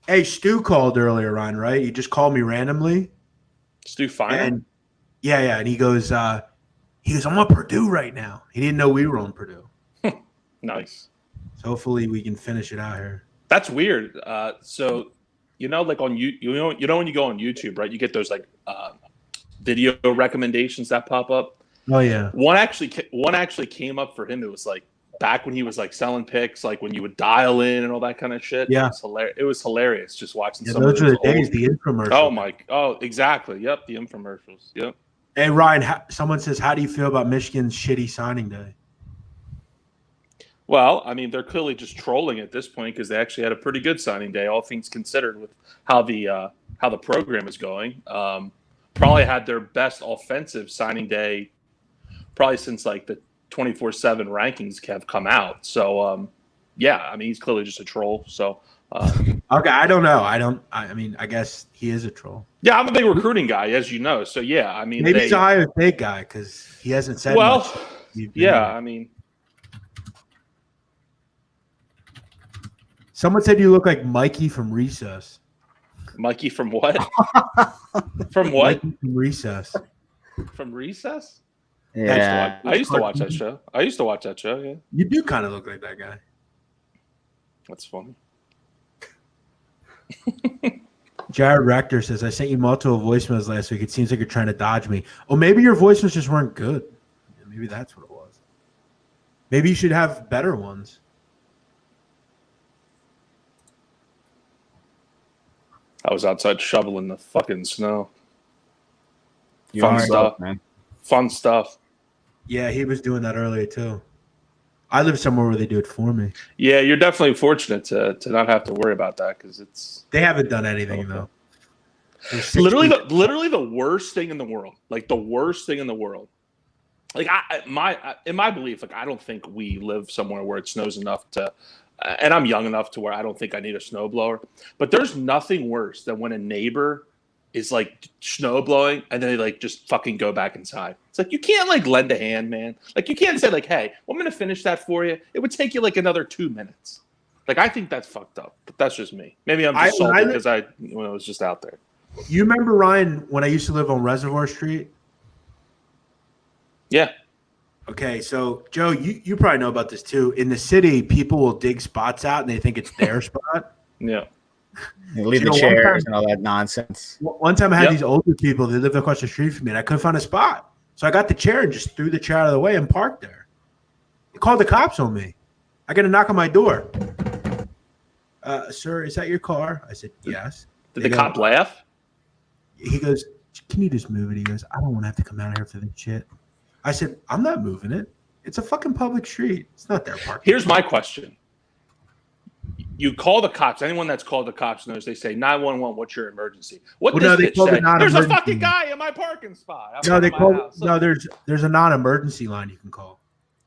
Hey, Stu called earlier, Ryan, right? He just called me randomly. Stu Finer? And yeah. And he goes, I'm on Purdue right now. He didn't know we were on Purdue. Nice. So hopefully we can finish it out here. That's weird. So, like on when you go on YouTube, right? You get those like video recommendations that pop up. Oh yeah. One actually came up for him. It was like back when he was like selling picks, like when you would dial in and all that kind of shit. Yeah, it was hilarious just watching. Yeah, some those of are the days, the infomercials. Oh, exactly. Yep, the infomercials. Yep. Hey Ryan, someone says, how do you feel about Michigan's shitty signing day? Well, I mean, they're clearly just trolling at this point because they actually had a pretty good signing day, all things considered, with how the program is going. Probably had their best offensive signing day probably since like the 24/7 rankings have come out. So, yeah, I mean, he's clearly just a troll. So, okay, I don't know. I mean, I guess he is a troll. Yeah, I'm a big recruiting guy, as you know. So, yeah, I mean, maybe he's a Ohio State guy because he hasn't said much. Yeah, I mean. Someone said you look like Mikey from Recess. Mikey from what? From what? Mikey from Recess. From Recess? Yeah. I used to watch that show. Yeah. You do kind of look like that guy. That's funny. Jared Rector says, I sent you multiple voicemails last week. It seems like you're trying to dodge me. Oh, maybe your voicemails just weren't good. Maybe that's what it was. Maybe you should have better ones. I was outside shoveling the fucking snow. Fun stuff. Yeah, he was doing that earlier too. I live somewhere where they do it for me. Yeah, you're definitely fortunate to not have to worry about that because they haven't done anything though. Literally the worst thing in the world. Like the worst thing in the world. Like in my belief, like I don't think we live somewhere where it snows enough to. And I'm young enough to where I don't think I need a snowblower. But there's nothing worse than when a neighbor is like snow blowing and then they like just fucking go back inside. It's like you can't like lend a hand, man. Like you can't say like, hey, I'm gonna finish that for you. It would take you like another 2 minutes. Like I think that's fucked up. But that's just me. Maybe I'm just salty because when I was just out there. You remember Ryan when I used to live on Reservoir Street? Yeah. Okay, so Joe, you probably know about this too. In the city, people will dig spots out and they think it's their spot. Yeah. They leave the chairs and all that nonsense. One time I had these older people, they lived across the street from me, and I couldn't find a spot. So I got the chair and just threw the chair out of the way and parked there. They called the cops on me. I got a knock on my door. Sir, is that your car? I said, yes. Did the cop laugh? He goes, can you just move it? He goes, I don't want to have to come out here for this shit. I said, I'm not moving it. It's a fucking public street. It's not their parking. Here's my question. You call the cops. Anyone that's called the cops knows they say 911. What's your emergency? What does it say? There's a fucking guy in my parking spot. No, they call. No, there's a non-emergency line you can call.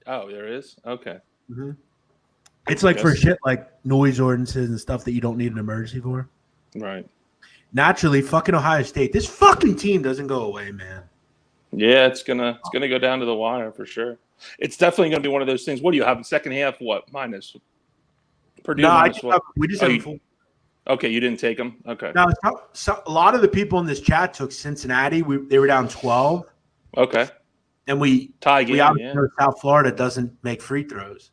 Oh, there is. Okay. Mm-hmm. It's like for shit like noise ordinances and stuff that you don't need an emergency for. Right. Naturally, fucking Ohio State. This fucking team doesn't go away, man. Yeah, it's gonna go down to the wire for sure. It's definitely gonna be one of those things. What do you have in second half? What minus? Purdue minus what? We just have full. Okay, you didn't take them. Okay. Now, a lot of the people in this chat took Cincinnati. They were down 12. Okay. And we tie game. Know South Florida doesn't make free throws,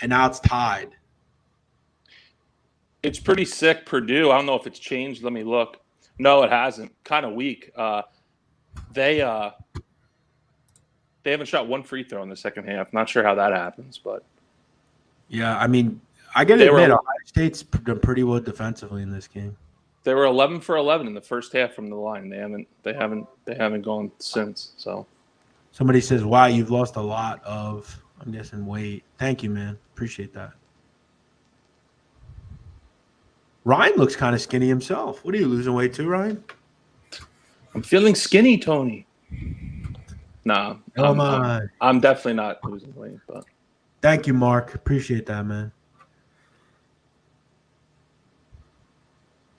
and now it's tied. It's pretty sick. Purdue. I don't know if it's changed. Let me look. No, it hasn't. Kind of weak. They haven't shot one free throw in the second half. Not sure how that happens, but yeah, I mean, I got to admit, Ohio State's done pretty well defensively in this game. They were 11 for 11 in the first half from the line. They haven't gone since. So somebody says, "Wow, you've lost a lot of." I'm guessing weight. Thank you, man. Appreciate that. Ryan looks kind of skinny himself. What are you losing weight to, Ryan? I'm feeling skinny, Tony. Nah, I'm definitely not losing weight. But thank you, Mark. Appreciate that, man.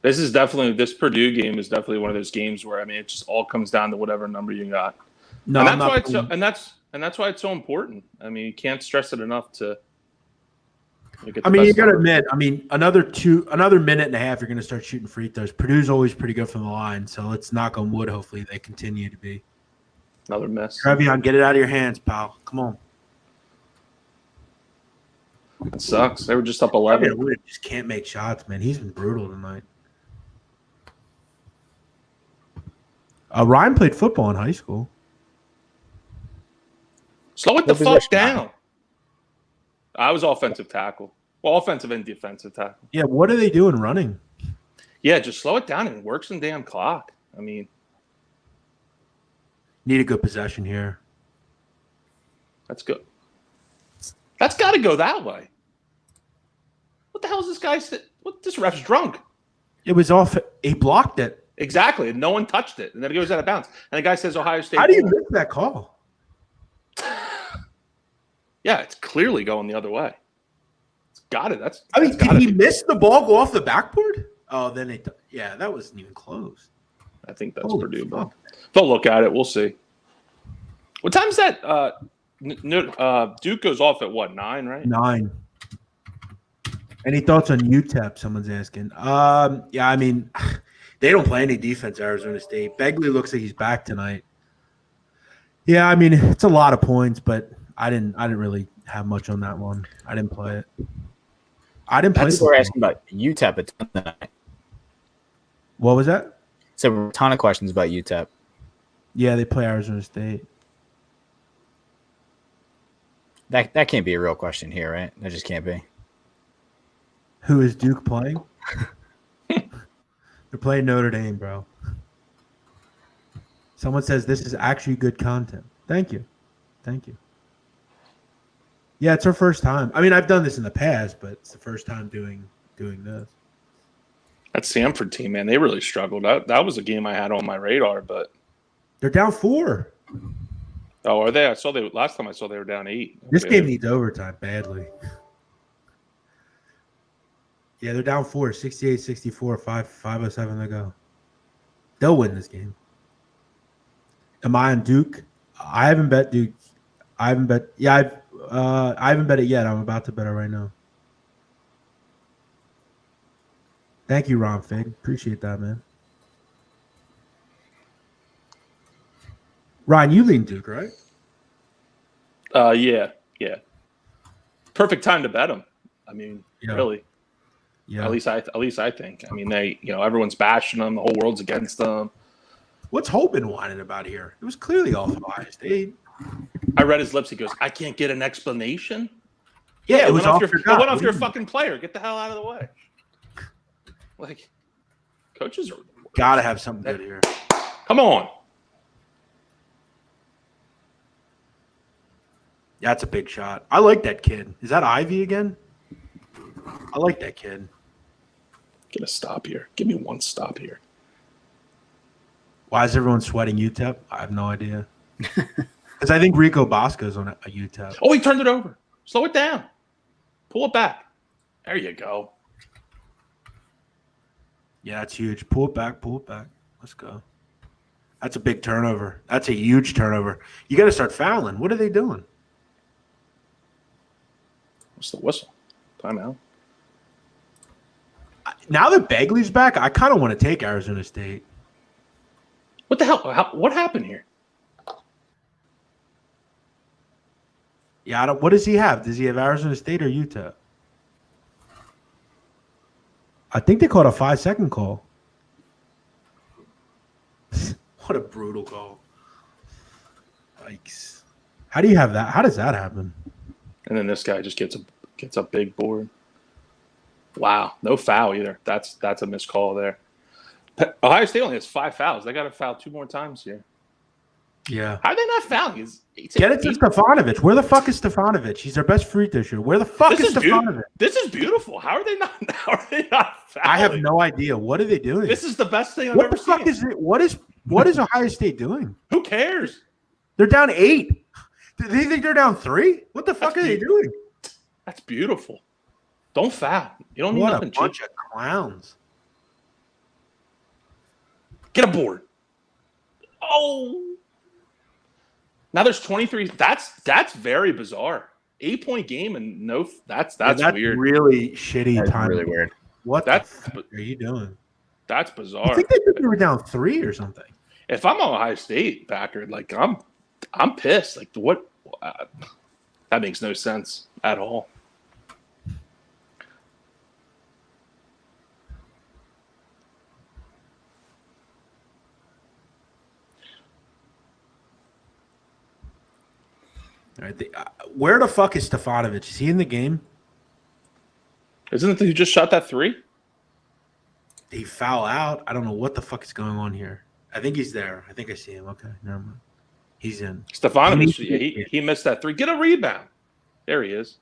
This Purdue game is definitely one of those games where it just all comes down to whatever number you got. No, and that's why it's so important. You can't stress it enough to. You got to admit. Another minute and a half, you're going to start shooting free throws. Purdue's always pretty good from the line, so let's knock on wood. Hopefully, they continue to be. Another miss. Trevion, get it out of your hands, pal. Come on. It sucks. They were just up 11. Wood just can't make shots, man. He's been brutal tonight. Ryan played football in high school. Slow it the fuck down. I was offensive tackle. Well, offensive and defensive tackle. Yeah, what are they doing running? Yeah, just slow it down and work some damn clock. Need a good possession here. That's good. That's got to go that way. What the hell is this guy? This ref's drunk. It was off. He blocked it. Exactly. And no one touched it. And then it goes out of bounds. And the guy says Ohio State. How do you miss that call? Yeah, it's clearly going the other way. It's got it. Did he miss the ball go off the backboard? Oh, then that wasn't even close. I think that's Purdue. But they'll look at it. We'll see. What time is that? Duke goes off at what, 9, right? 9. Any thoughts on UTEP? Someone's asking. They don't play any defense, Arizona State. Begley looks like he's back tonight. Yeah, it's a lot of points, but I didn't really have much on that one. I didn't play it. People were asking about UTEP a ton tonight. What was that? So a ton of questions about UTEP. Yeah, they play Arizona State. That can't be a real question here, right? That just can't be. Who is Duke playing? They're playing Notre Dame, bro. Someone says this is actually good content. Thank you. Yeah, it's our first time. I've done this in the past, but it's the first time doing this. That Samford team, man, they really struggled. That was a game I had on my radar, but they're down 4. Oh, are they? Last time I saw they were down 8. This game needs overtime badly. Yeah, they're down 4, 68-64, 5:07 to go. They'll win this game. Am I on Duke? I haven't bet Duke. I haven't bet. Yeah, I haven't bet it yet. I'm about to bet it right now. Thank you, Ron Fig. Appreciate that, man. Ryan, you lean Duke, right? Yeah. Perfect time to bet them. Really. Yeah. At least I think. They, everyone's bashing them. The whole world's against them. What's Hope been whining about here? It was clearly off of Ohio State. I read his lips. He goes, "I can't get an explanation." Yeah, it was off your fucking player. Get the hell out of the way. Like, coaches are gotta have something good here. Come on. Yeah, that's a big shot. I like that kid. Is that Ivy again? I like that kid. Get a stop here. Give me one stop here. Why is everyone sweating UTEP? I have no idea. Because I think Rico Bosco's on a UTEP. Oh, he turned it over. Slow it down. Pull it back. There you go. Yeah, that's huge. Pull it back. Let's go. That's a big turnover. That's a huge turnover. You got to start fouling. What are they doing? What's the whistle? Timeout. Now that Bagley's back, I kind of want to take Arizona State. What the hell? What happened here? Yeah, what does he have? Does he have Arizona State or UTEP? I think they called a 5-second call. What a brutal call. Yikes. How do you have that? How does that happen? And then this guy just gets a big board. Wow, no foul either. That's a missed call there. Ohio State only has 5 fouls. They got to foul 2 more times here. Yeah. How are they not fouling? Get it to Stefanovic. Where the fuck is Stefanovic? He's their best free throw shooter. Where the fuck is Stefanovic? This is beautiful. How are they not? How are they not fouling? I have no idea. What are they doing? This is the best thing I've ever seen. What the fuck is it? What is Ohio State doing? Who cares? They're down 8. Do they think they're down 3? What the fuck are they doing? That's beautiful. Don't foul. You don't need what nothing. What a bunch of clowns. Get a board. Oh. Now there's 23. That's very bizarre. 8-point game and no. That's weird. Really shitty. That's time. really weird. What the fuck are you doing? That's bizarre. I think they were down 3 or something. If I'm an Ohio State backer, like I'm pissed. Like what? That makes no sense at all. All right, where the fuck is Stefanovic? Is he in the game? Isn't it that he just shot that 3? Did he foul out? I don't know what the fuck is going on here. I think he's there. I think I see him. Okay, never mind. He's in. Stefanovic, he missed that 3. Get a rebound. There he is.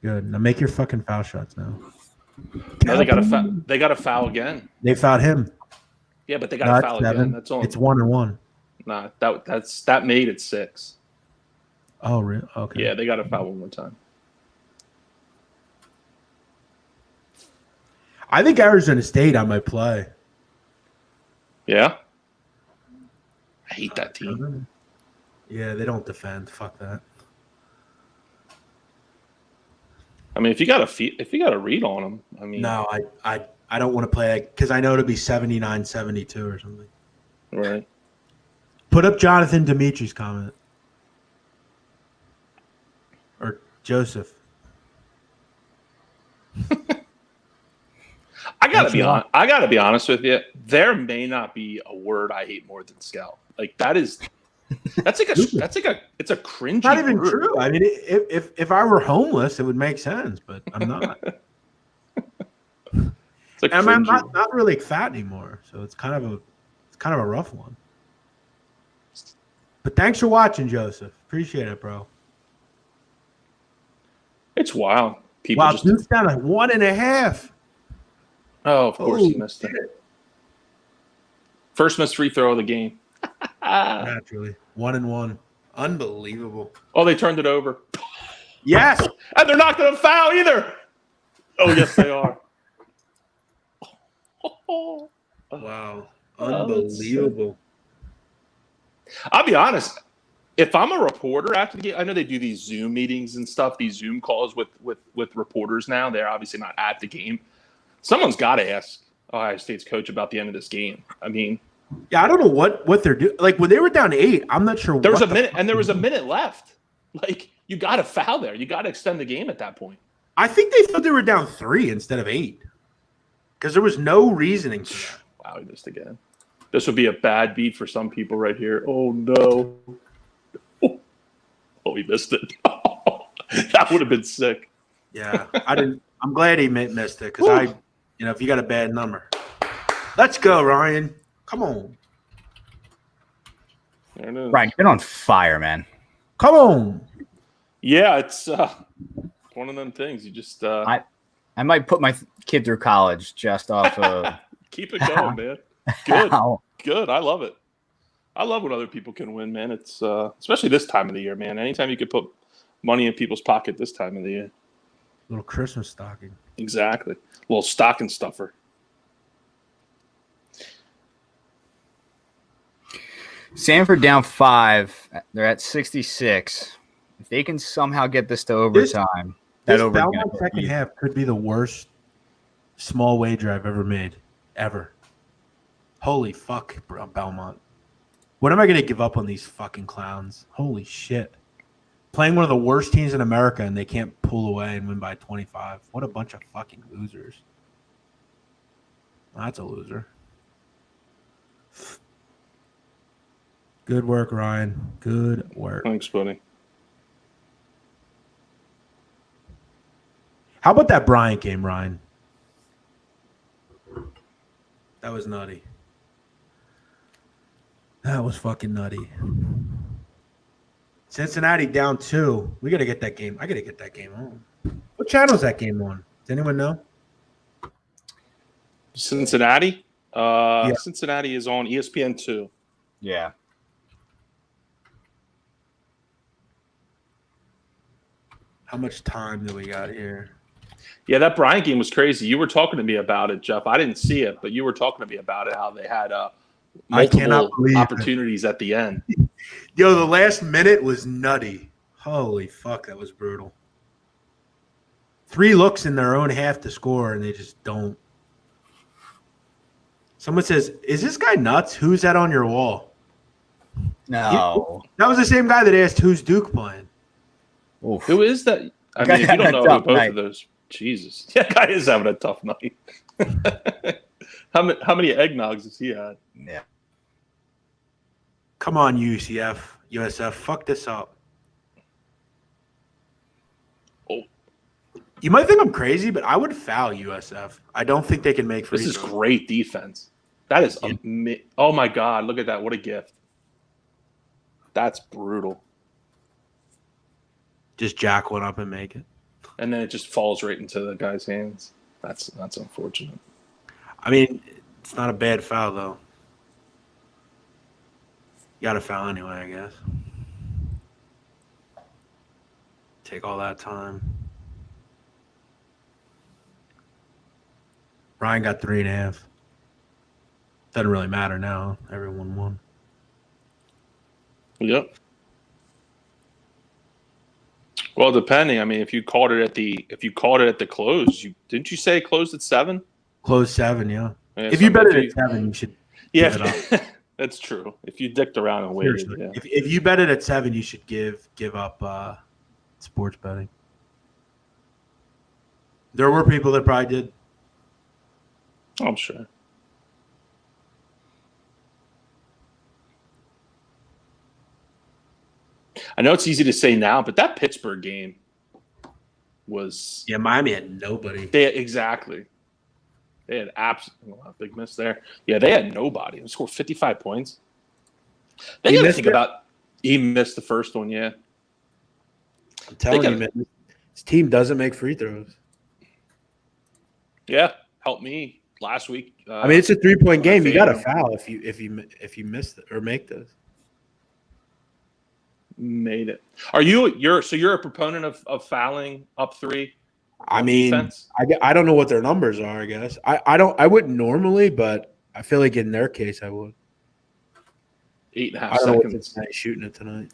Good. Now make your fucking foul shots now. No, they got to foul again. They fouled him. Yeah, but they got to foul 7. again. That's all. It's 1-1. Nah, that made it 6. Oh, really? Okay. Yeah, they got to foul one more time. I think Arizona State I might play. Yeah? I hate that team. Yeah, they don't defend. Fuck that. I mean, if you got a read on them, I mean. No, I don't want to play because I know it'll be 79-72 or something. Right. Put up Jonathan Dimitri's comment. Or Joseph. I gotta be honest with you. There may not be a word I hate more than scout. Like that's like it's a cringy. Not even word. true. I mean, if I were homeless, it would make sense, but I'm not. I'm not really fat anymore, so it's kind of a rough one. But thanks for watching, Joseph. Appreciate it, bro. It's wild. People just Duke's down to 1.5. Oh, of course he missed it. First missed free throw of the game. Naturally. 1-1. Unbelievable. Oh, they turned it over. Yes. And they're not going to foul either. Oh, yes, they are. Wow. Unbelievable. I'll be honest. If I'm a reporter after the game, I know they do these Zoom meetings and stuff, these Zoom calls with reporters now. They're obviously not at the game. Someone's got to ask Ohio State's coach about the end of this game. I mean, yeah, I don't know what they're doing. Like when they were down 8, I'm not sure. There was a minute, and there was a minute left. Like you got to foul there. You got to extend the game at that point. I think they thought they were down 3 instead of 8 because there was no reasoning to that. Wow, he missed again. This would be a bad beat for some people right here. Oh no! Oh, he missed it. That would have been sick. Yeah, I didn't. I'm glad he missed it because if you got a bad number, let's go, Ryan. Come on, There it is. Ryan, you've been on fire, man. come on. Yeah, it's one of them things. You just I might put my kid through college just off of. keep it going, man. Good, How- good. I love it. I love when other people can win, man. It's especially this time of the year, man. Anytime you could put money in people's pocket this time of the year. Little Christmas stocking. Exactly. Little stocking stuffer. Samford down 5. They're at 66. If they can somehow get this to overtime, This over Belmont second half could be the worst small wager I've ever made, ever. Holy fuck, bro, Belmont. When am I going to give up on these fucking clowns? Holy shit. Playing one of the worst teams in America and they can't pull away and win by 25. What a bunch of fucking losers. That's a loser. Good work, Ryan. Good work. Thanks, buddy. How about that Bryant game, Ryan? That was nutty. That was fucking nutty. Cincinnati down 2. We got to get that game. I got to get that game on. What channel is that game on? Does anyone know? Cincinnati? Yeah. Cincinnati is on ESPN 2. Yeah. How much time do we got here? Yeah, that Bryant game was crazy. You were talking to me about it, Jeff. I didn't see it, but you were talking to me about it, how they had I cannot multiple believe opportunities at the end. Yo, the last minute was nutty. Holy fuck, that was brutal. 3 looks in their own half to score, and they just don't. Someone says, is this guy nuts? Who's that on your wall? No. That was the same guy that asked, who's Duke playing? Oof. Who is that? I Guy mean, if you having don't a know who tough both night. of those, Jesus. Yeah, guy is having a tough night. How many eggnogs has he had? Yeah. Come on, USF, fuck this up. Oh. You might think I'm crazy, but I would foul USF. I don't think they can make free This is throws. great defense. That is oh my God, look at that. What a gift. That's brutal. Just jack one up and make it. And then it just falls right into the guy's hands. That's unfortunate. I mean, it's not a bad foul, though. You got to foul anyway, I guess. Take all that time. Ryan got 3.5. Doesn't really matter now. Everyone won. Yep. Well, depending. I mean, if you called it at the close, didn't you say it closed at 7? Close 7, yeah. Yeah, If you bet it at 7, you should give it up. That's true. If you dicked around and waited, Seriously. yeah. If you bet it at 7, you should give up sports betting. There were people that probably did. I'm sure. I know it's easy to say now, but that Pittsburgh game was Yeah, Miami had nobody. exactly. They had absolutely a big miss there. Yeah, they had nobody. They scored 55 points. They got to think about. He missed the first one. Yeah, I'm telling you, man, this team doesn't make free throws. Yeah, helped me last week. I mean, it's a 3-point game. You got to Fade. foul if you miss it or make this. Made it. You're a proponent of fouling up 3? I mean, defense? I don't know what their numbers are. I guess I wouldn't normally, but I feel like in their case, I would. 8.5 I don't know what seconds. Cincinnati's shooting it tonight.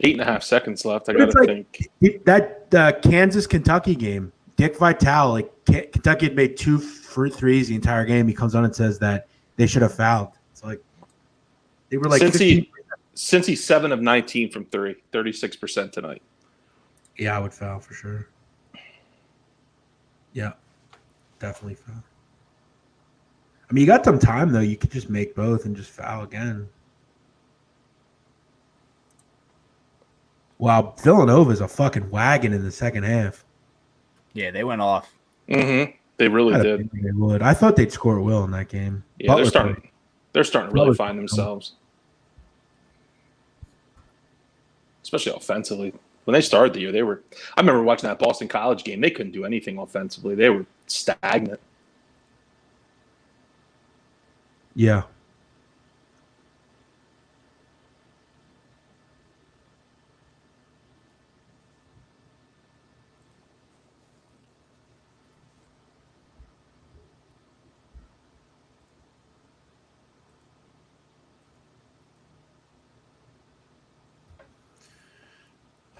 8.5 seconds left. I But gotta it's think. That Kansas-Kentucky game, Dick Vitale, Kentucky had made 2 threes the entire game. He comes on and says that they should have fouled. It's like they were like Since he's 7 of 19 from 3, 36% tonight. Yeah, I would foul for sure. Yeah, definitely foul. I mean, you got some time, though. You could just make both and just foul again. Wow, Villanova's a fucking wagon in the second half. Yeah, they went off. Mm-hmm. They really did. They would. I thought they'd score at will in that game. Yeah, they're starting to really find themselves, especially offensively. When they started the year, I remember watching that Boston College game. They couldn't do anything offensively. They were stagnant. Yeah.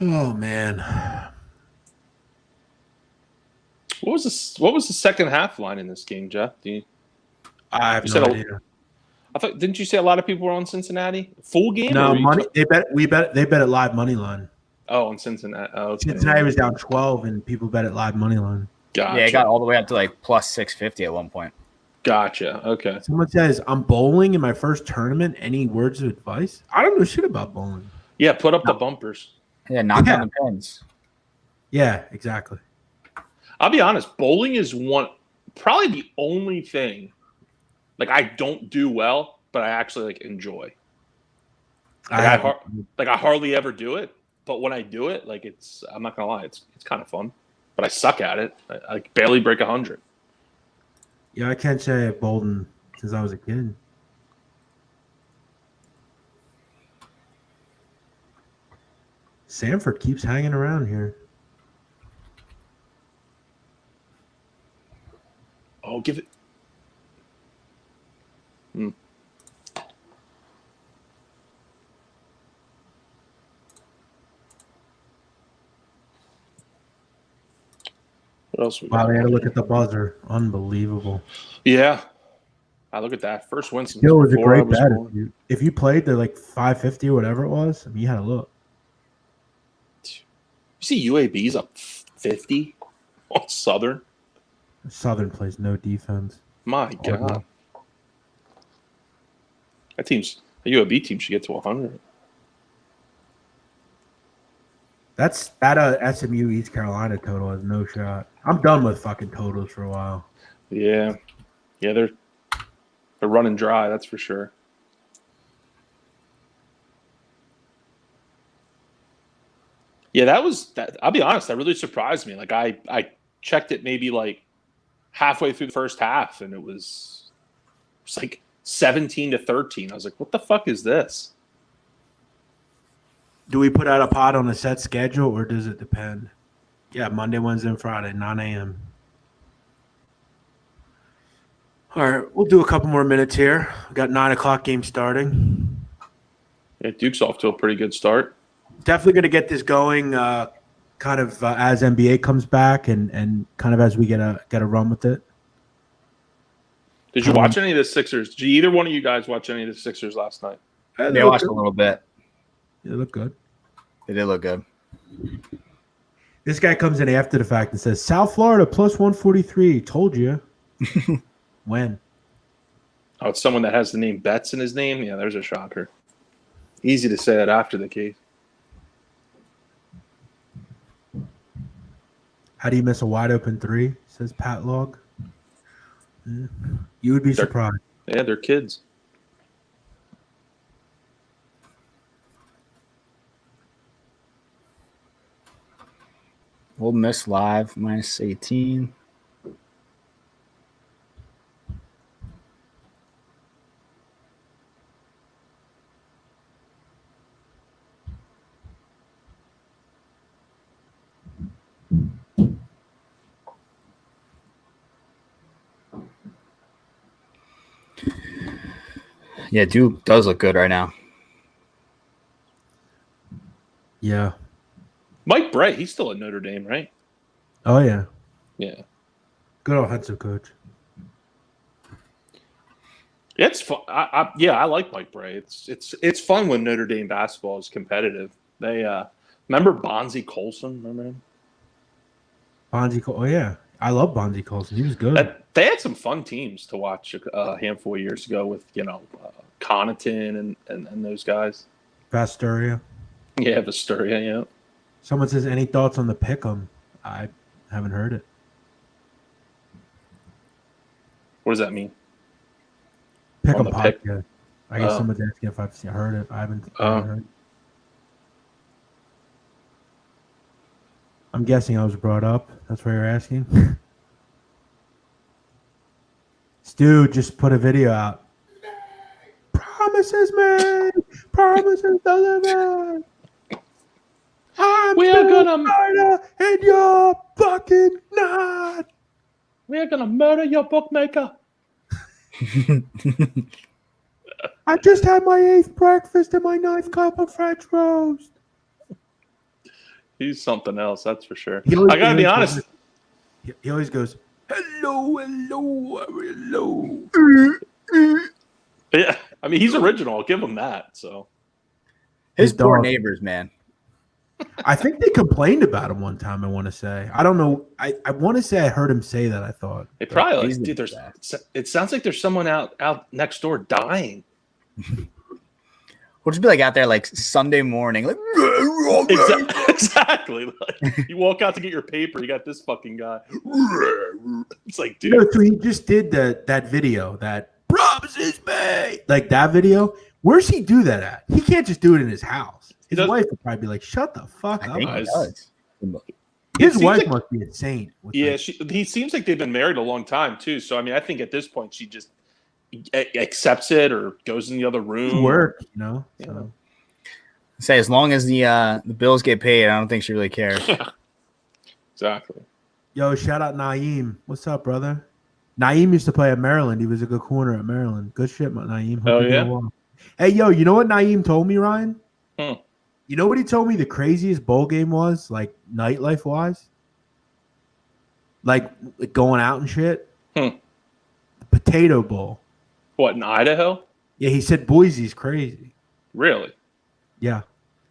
Oh man. What was the second half line in this game, Jeff? I have no idea. Didn't you say a lot of people were on Cincinnati? Full game? No, money. They bet at live money line. Oh, on Cincinnati. Oh, okay. Cincinnati was down 12, and people bet at live money line. Gotcha. Yeah, it got all the way up to like plus 650 at one point. Gotcha. Okay. Someone says, I'm bowling in my first tournament. Any words of advice? I don't know shit about bowling. Yeah, put up the bumpers. Yeah, knock down the pins. Yeah, exactly. I'll be honest. Bowling is probably the only thing like I don't do well, but I actually like enjoy. I hardly ever do it, but when I do it, like I'm not gonna lie, it's kind of fun. But I suck at it. I barely break 100. Yeah, I can't say I've bowled since I was a kid. Samford keeps hanging around here. Oh, give it. What else? Wow, they had to look at the buzzer. Unbelievable. Yeah. I look at that. First win since it was a great bet. If you played the like 550 or whatever it was, I mean, you had to look. You see UAB's up 50 on Southern? Southern plays no defense. My God. A UAB team should get to 100. That SMU East Carolina total has no shot. I'm done with fucking totals for a while. Yeah. Yeah, they're running dry, that's for sure. Yeah, that. I'll be honest, that really surprised me. Like I checked it maybe like halfway through the first half, and it was like 17-13. I was like, what the fuck is this? Do we put out a pod on a set schedule, or does it depend? Yeah, Monday, Wednesday, and Friday, 9 a.m. All right, we'll do a couple more minutes here. We got 9 o'clock game starting. Yeah, Duke's off to a pretty good start. Definitely going to get this going as NBA comes back and kind of as we get a run with it. Did you watch any of the Sixers? Did either one of you guys watch any of the Sixers last night? They watched a little bit. They look good. They did look good. This guy comes in after the fact and says, South Florida plus 143. Told you. When? Oh, it's someone that has the name Betts in his name? Yeah, there's a shocker. Easy to say that after the case. How do you miss a wide open three? Says Pat Log. Yeah. You would be surprised. Yeah, they're kids. Ole Miss live minus 18. Yeah, Duke does look good right now. Yeah. Mike Bray, he's still at Notre Dame, right? Oh, yeah. Yeah. Good offensive coach. It's fun. I like Mike Bray. It's fun when Notre Dame basketball is competitive. They remember Bonzie Colson? Remember him? Oh, yeah. I love Bonzie Colson. He was good. They had some fun teams to watch a handful of years ago with, Connaughton and those guys. Vasturia. Yeah, Vistoria, yeah. Someone says, any thoughts on the pick'em? I haven't heard it. What does that mean? Pick'em On the pick? podcast. I guess someone's asking if I've heard it. I haven't heard it. I'm guessing I was brought up. That's what you're asking. Stu just put a video out. Promises made, promises delivered. We are gonna and you're fucking not. We are gonna murder your bookmaker. I just had my 8th breakfast and my 9th cup of French roast. He's something else, that's for sure. I gotta be honest. He always goes, hello. Yeah, I mean, he's original. I'll give him that. So his poor neighbors, man. I think they complained about him one time. I want to say. I don't know. I want to say I heard him say that. I thought they probably like, dude. It sounds like there's someone out next door dying. We'll just be like out there like Sunday morning, like exactly. Like, you walk out to get your paper, you got this fucking guy. It's like, dude. No, so he just did that video that promises me, like that video. Where's he do that at? He can't just do it in his house. His wife would probably be like, "Shut the fuck up." He does. His wife must be insane. Yeah, he seems like they've been married a long time too. So I mean, I think at this point she just accepts it or goes in the other room. Work, you know. So. Say as long as the bills get paid, I don't think she really cares. Exactly. Yo, shout out Naeem. What's up, brother? Naeem used to play at Maryland. He was a good corner at Maryland. Good shit, Naeem. Oh yeah. Well. Hey, yo, you know what Naeem told me, Ryan? Hmm. You know what he told me the craziest bowl game was, like nightlife wise? Like going out and shit? The Potato Bowl. What, in Idaho? Yeah, he said Boise's crazy. Really? Yeah.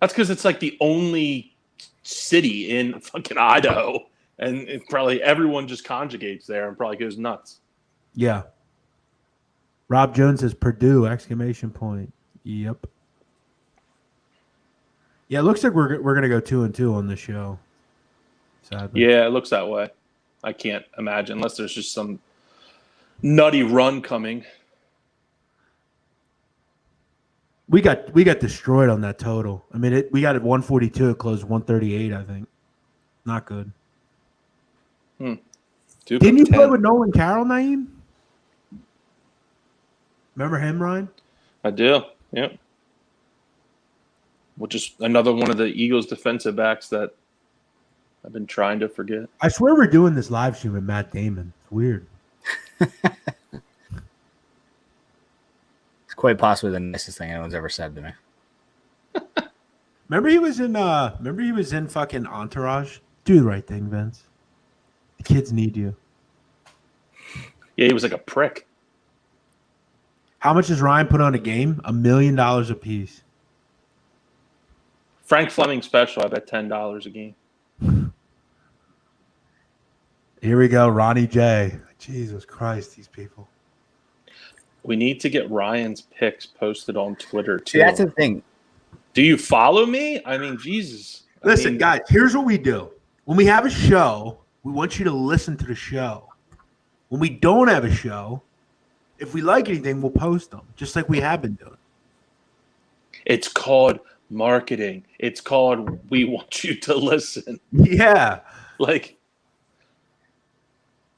That's because it's like the only city in fucking Idaho. And probably everyone just conjugates there and probably goes nuts. Yeah. Rob Jones says Purdue, exclamation point. Yep. Yeah, it looks like we're gonna go 2-2 on this show. Sadly. Yeah, it looks that way. I can't imagine unless there's just some nutty run coming. We got destroyed on that total. I mean, we got it 142. It closed 138. I think. Not good. Didn't you play with Nolan Carroll, Naeem? Remember him, Ryan? I do. Yep. Which is another one of the Eagles defensive backs that I've been trying to forget. I swear we're doing this live stream with Matt Damon. It's weird. It's quite possibly the nicest thing anyone's ever said to me. Remember he was in fucking Entourage? Do the right thing, Vince. The kids need you. Yeah, he was like a prick. How much does Ryan put on a game? $1 million a piece. Frank Fleming special, I bet $10 a game. Here we go, Ronnie J. Jesus Christ, these people. We need to get Ryan's picks posted on Twitter too. See, that's the thing. Do you follow me? I mean, Jesus. Listen, guys, here's what we do. When we have a show, we want you to listen to the show. When we don't have a show, if we like anything, we'll post them, just like we have been doing. It's called marketing. It's called we want you to listen. Yeah. Like,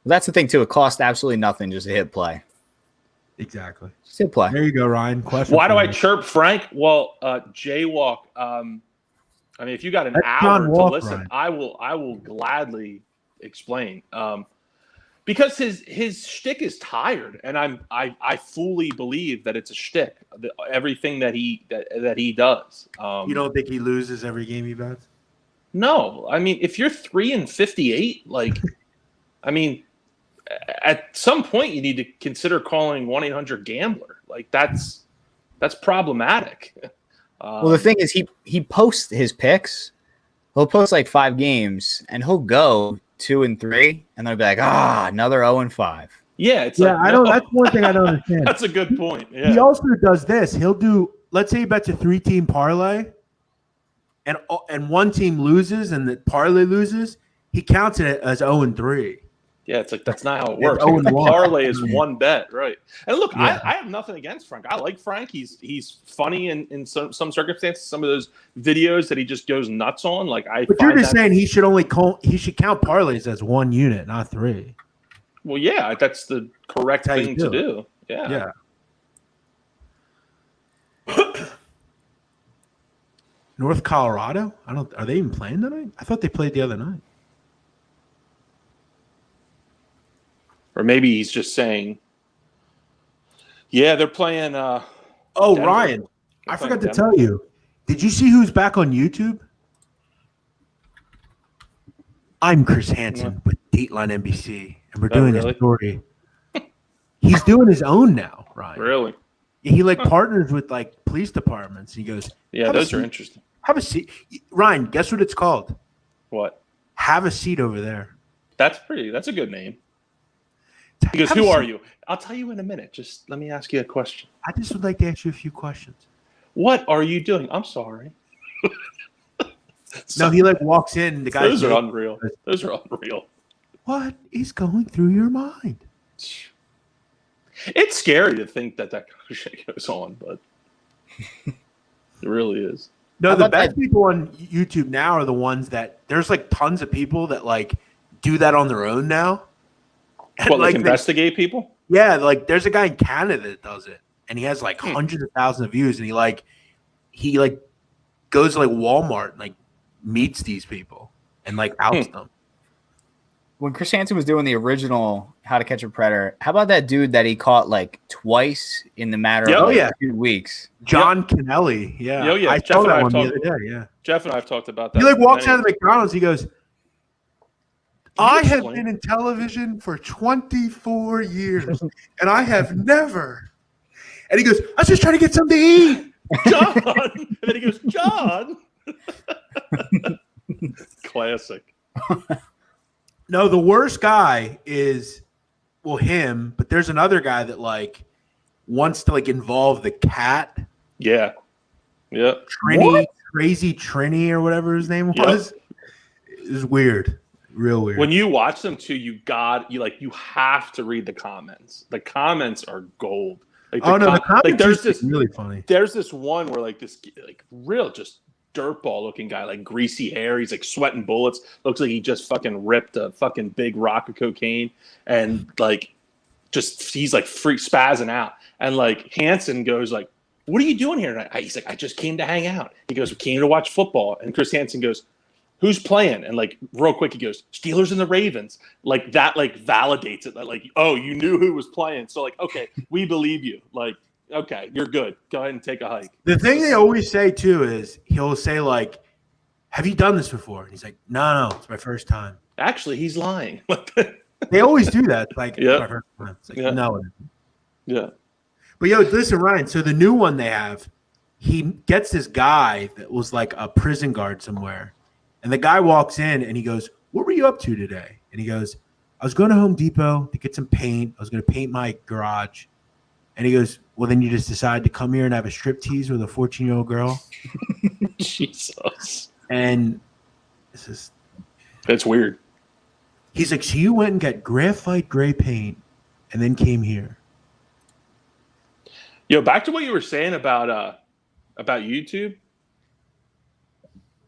that's the thing, too. It costs absolutely nothing just to hit play. Exactly. Just hit play. There you go, Ryan. Question. Why do I chirp Frank? Well, jaywalk. I mean, if you got an hour to listen, Ryan. I will gladly explain. Because his shtick is tired, and I fully believe that it's a shtick. Everything that he does. You don't think he loses every game he bets? No, I mean, if you're 3-58, like, I mean, at some point you need to consider calling 1-800-GAMBLER. Like that's problematic. Well, the thing is, he posts his picks. He'll post like 5 games, and he'll go 2-3, and they'll be like, another 0-5. Yeah, it's I know that's one thing I don't understand. That's a good point. Yeah. He also does this. He'll do, let's say he bets a 3-team parlay, and one team loses and the parlay loses, he counts it as 0-3. Yeah, it's like that's not how it works. It's Like, the 0-1. parlay is one bet, right? And look, Yeah. I have nothing against Frank. I like Frank. He's funny in some circumstances. Some of those videos that he just goes nuts on. Like But you're just saying he should count parlays as one unit, not 3. Well, yeah, that's the correct That's how thing you to do do. Yeah. North Colorado? Are they even playing tonight? I thought they played the other night. Or maybe he's just saying, yeah, they're playing. Oh, Denver. Ryan, They're I forgot playing to tell you. Did you see who's back on YouTube? I'm Chris Hansen with Dateline NBC, and we're doing really? a story. He's doing his own now, Ryan. Really? He partners with police departments. He goes, Yeah, those are interesting. have a seat. Ryan, guess what it's called? What? Have a seat over there. That's a good name. He goes, who are you? I'll tell you in a minute. Just let me ask you a question. I just would like to ask you a few questions. What are you doing? I'm sorry. No, he walks in. The guy. Those are unreal. Those are unreal. What is going through your mind? It's scary to think that kind of shit goes on, but it really is. No, the best people on YouTube now are the ones that there's tons of people that do that on their own now. And, What, investigate people? Yeah, there's a guy in Canada that does it, and he has hundreds of thousands of views, and he goes to Walmart and meets these people and outs them. When Chris Hansen was doing the original How to Catch a Predator, how about that dude that he caught twice in the matter of 2 weeks? John Kennelly. Yeah. Oh, yeah. I saw that one the other day. Yeah. Jeff and I have talked about that. He walks out of the McDonald's. He goes, I have been in television for 24 years, and I have never. And he goes, I was just trying to get something to eat. John. And then he goes, John. Classic. No, the worst guy is, him, but there's another guy that wants to involve the cat. Yeah. Yeah. Crazy Trini or whatever his name was. It was weird. Real weird. When you watch them too, you have to read the comments. The comments are gold. The comments there's this really funny. There's this one where this real just dirtball looking guy, greasy hair, he's sweating bullets, looks like he just fucking ripped a fucking big rock of cocaine, and he's freak spazzing out, and Hansen goes what are you doing here tonight? He's I just came to hang out. He goes, we came to watch football, and Chris Hansen goes, who's playing? And real quick, he goes, Steelers and the Ravens. That validates it. That oh, you knew who was playing. So okay, we believe you. Okay, you're good. Go ahead and take a hike. The thing they always say too is he'll say have you done this before? And he's no, it's my first time. Actually, he's lying. They always do that. Yeah. My first time. It's no, it isn't. Yeah. But listen, Ryan. So the new one they have, he gets this guy that was a prison guard somewhere. And the guy walks in and he goes, what were you up to today? And he goes, I was going to Home Depot to get some paint. I was going to paint my garage. And he goes, well, then you just decided to come here and have a striptease with a 14-year-old girl? Jesus. And that's weird. He's so you went and got graphite gray paint and then came here. Yo, back to what you were saying about YouTube.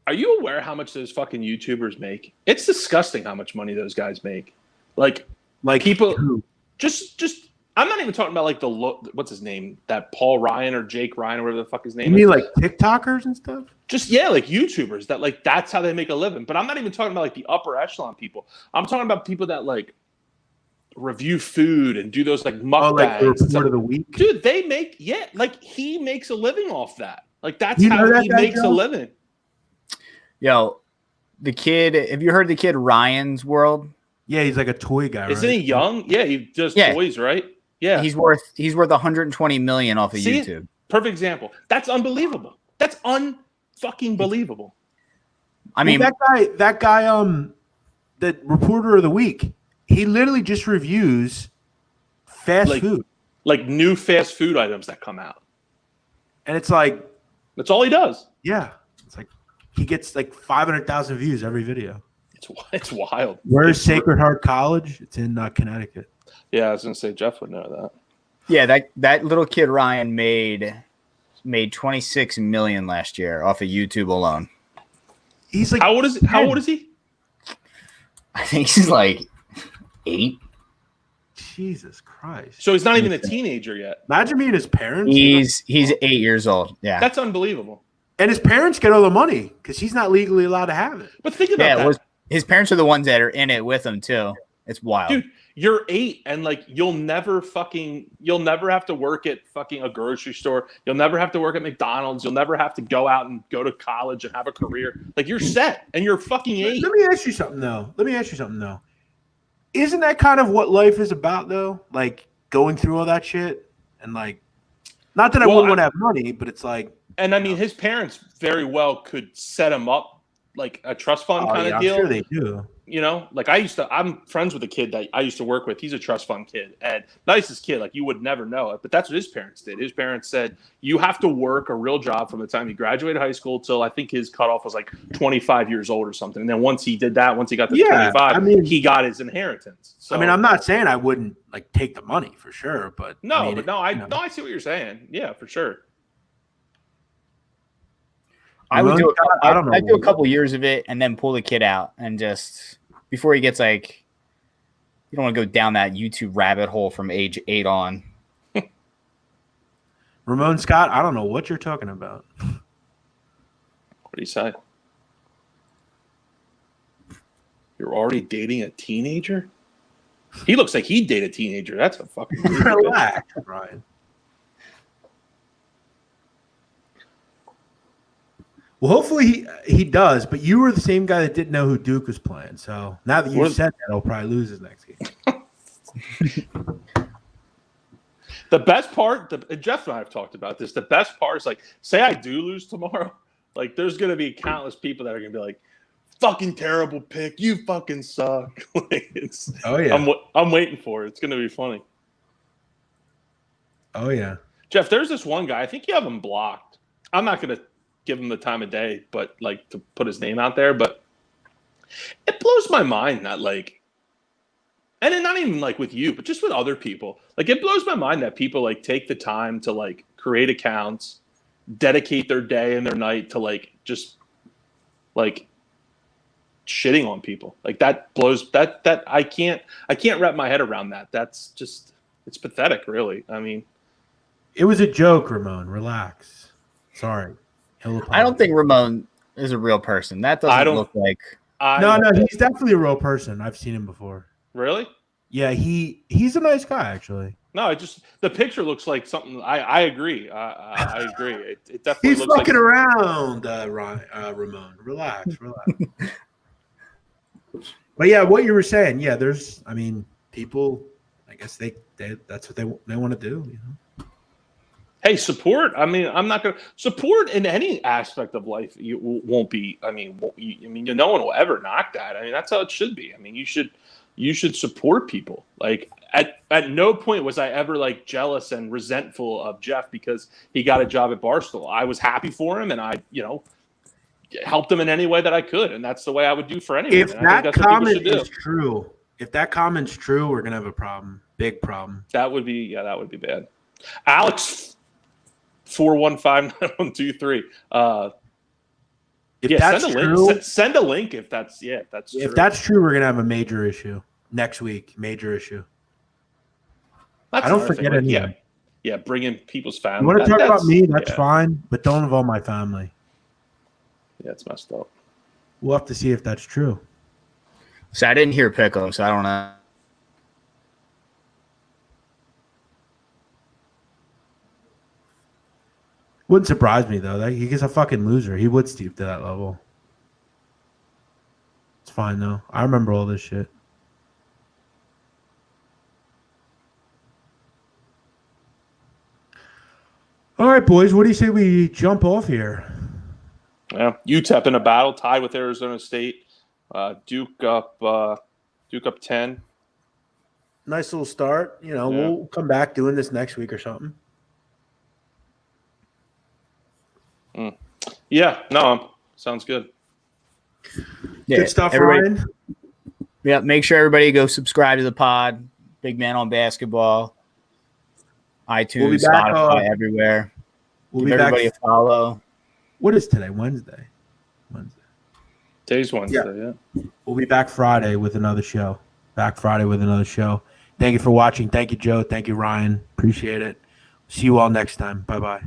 Are you aware how much those fucking YouTubers make? It's disgusting how much money those guys make. People who? just I'm not even talking about what's his name? That Paul Ryan or Jake Ryan or whatever the fuck his name is. You mean TikTokers and stuff? Just YouTubers that that's how they make a living. But I'm not even talking about the upper echelon people. I'm talking about people that review food and do those mukbangs. The report of the week. Dude, they make he makes a living off that. That's how he makes a living. Yo, the kid, have you heard the kid Ryan's World? Yeah, he's a toy guy. Isn't he young? Yeah, he does toys, right? Yeah. He's worth $120 million off of YouTube. Perfect example. That's unbelievable. That's unfucking believable. I mean, that guy, the reporter of the week, he literally just reviews fast food. New fast food items that come out. And it's that's all he does. Yeah. It's he gets like 500,000 views every video. It's wild. Where's Sacred Heart College? It's in Connecticut. Yeah, I was gonna say Jeff would know that. Yeah, that little kid Ryan made 26 million last year off of YouTube alone. He's like, how old is he? I think he's like 8. Jesus Christ! So he's not even a teenager yet. Imagine meeting his parents. He's 8 years old. Yeah, that's unbelievable. And his parents get all the money because he's not legally allowed to have it. But think about that. His parents are the ones that are in it with him too. It's wild, dude. You're 8, and like you'll never have to work at fucking a grocery store. You'll never have to work at McDonald's. You'll never have to go out and go to college and have a career. Like you're set, and you're fucking 8. Let me ask you something though. Isn't that kind of what life is about though? Like going through all that shit and like, not that I wouldn't want to have money, but it's like. And I mean, his parents very well could set him up like a trust fund kind of deal. I'm sure they do. You know, like I'm friends with a kid that I used to work with. He's a trust fund kid and nicest kid. Like you would never know it, but that's what his parents did. His parents said, you have to work a real job from the time you graduated high school till I think his cutoff was like 25 years old or something. And then once he did that, once he got to 25, he got his inheritance. So, I mean, I'm not saying I wouldn't like take the money for sure, but I see what you're saying. Yeah, for sure. I would do I'd do a couple years of it and then pull the kid out and just before he gets like, you don't want to go down that YouTube rabbit hole from age 8 on. Ramon Scott, I don't know what you're talking about. What do you say? You're already dating a teenager? He looks like he'd date a teenager. That's a fucking relax, Brian. Well, hopefully he does, but you were the same guy that didn't know who Duke was playing. So now that you said that, he'll probably lose his next game. The best part, Jeff and I have talked about this, the best part is like, say I do lose tomorrow, like there's going to be countless people that are going to be like, fucking terrible pick, you fucking suck. Like I'm waiting for it. It's going to be funny. Oh, yeah. Jeff, there's this one guy, I think you have him blocked. I'm not going to give him the time of day, but like to put his name out there, but it blows my mind that like, and then not even like with you, but just with other people, like it blows my mind that people like take the time to like create accounts, dedicate their day and their night to like, just like shitting on people. Like that blows that I can't wrap my head around that. That's just, it's pathetic really. I mean, it was a joke, Ramon, relax. Sorry. I don't think Ramon is a real person. That doesn't look like. No, he's definitely a real person. I've seen him before. Really? Yeah, he's a nice guy, actually. No, the picture looks like something. I agree. I agree. It definitely. He's looks fucking like, around, Ramon. Relax. But yeah, what you were saying, yeah, there's. I mean, people. I guess they that's what they want to do. You know. Hey, support. I mean, I'm not going to support in any aspect of life. You won't be. I mean, no one will ever knock that. I mean, that's how it should be. I mean, you should support people. Like at no point was I ever like jealous and resentful of Jeff because he got a job at Barstool. I was happy for him, and I helped him in any way that I could, and that's the way I would do for anyone. If that comment is true, if that comment's true, we're gonna have a problem. Big problem. That would be bad. Alex. 4159123. That's send a true, link. Send a link if that's true. If that's true, we're gonna have a major issue next week. Major issue. That's I don't forget it. Yeah, bring in people's family. You want to talk about me? That's fine, but don't involve my family. Yeah, it's messed up. We'll have to see if that's true. So I didn't hear Pickle, so I don't know. Wouldn't surprise me though. He's a fucking loser. He would stoop to that level. It's fine though. I remember all this shit. All right, boys. What do you say we jump off here? Yeah, UTEP in a battle, tied with Arizona State. Duke up 10. Nice little start. We'll come back doing this next week or something. Yeah, no, Sounds good. Yeah, Good stuff, everybody- Ryan. Yeah, make sure everybody go subscribe to the pod. Big Man on Basketball. iTunes, We'll be back, Spotify, everywhere. We'll Give be everybody back. a follow. What is today? Wednesday. Today's Wednesday, yeah. We'll be back Friday with another show. Thank you for watching. Thank you, Joe. Thank you, Ryan. Appreciate it. See you all next time. Bye-bye.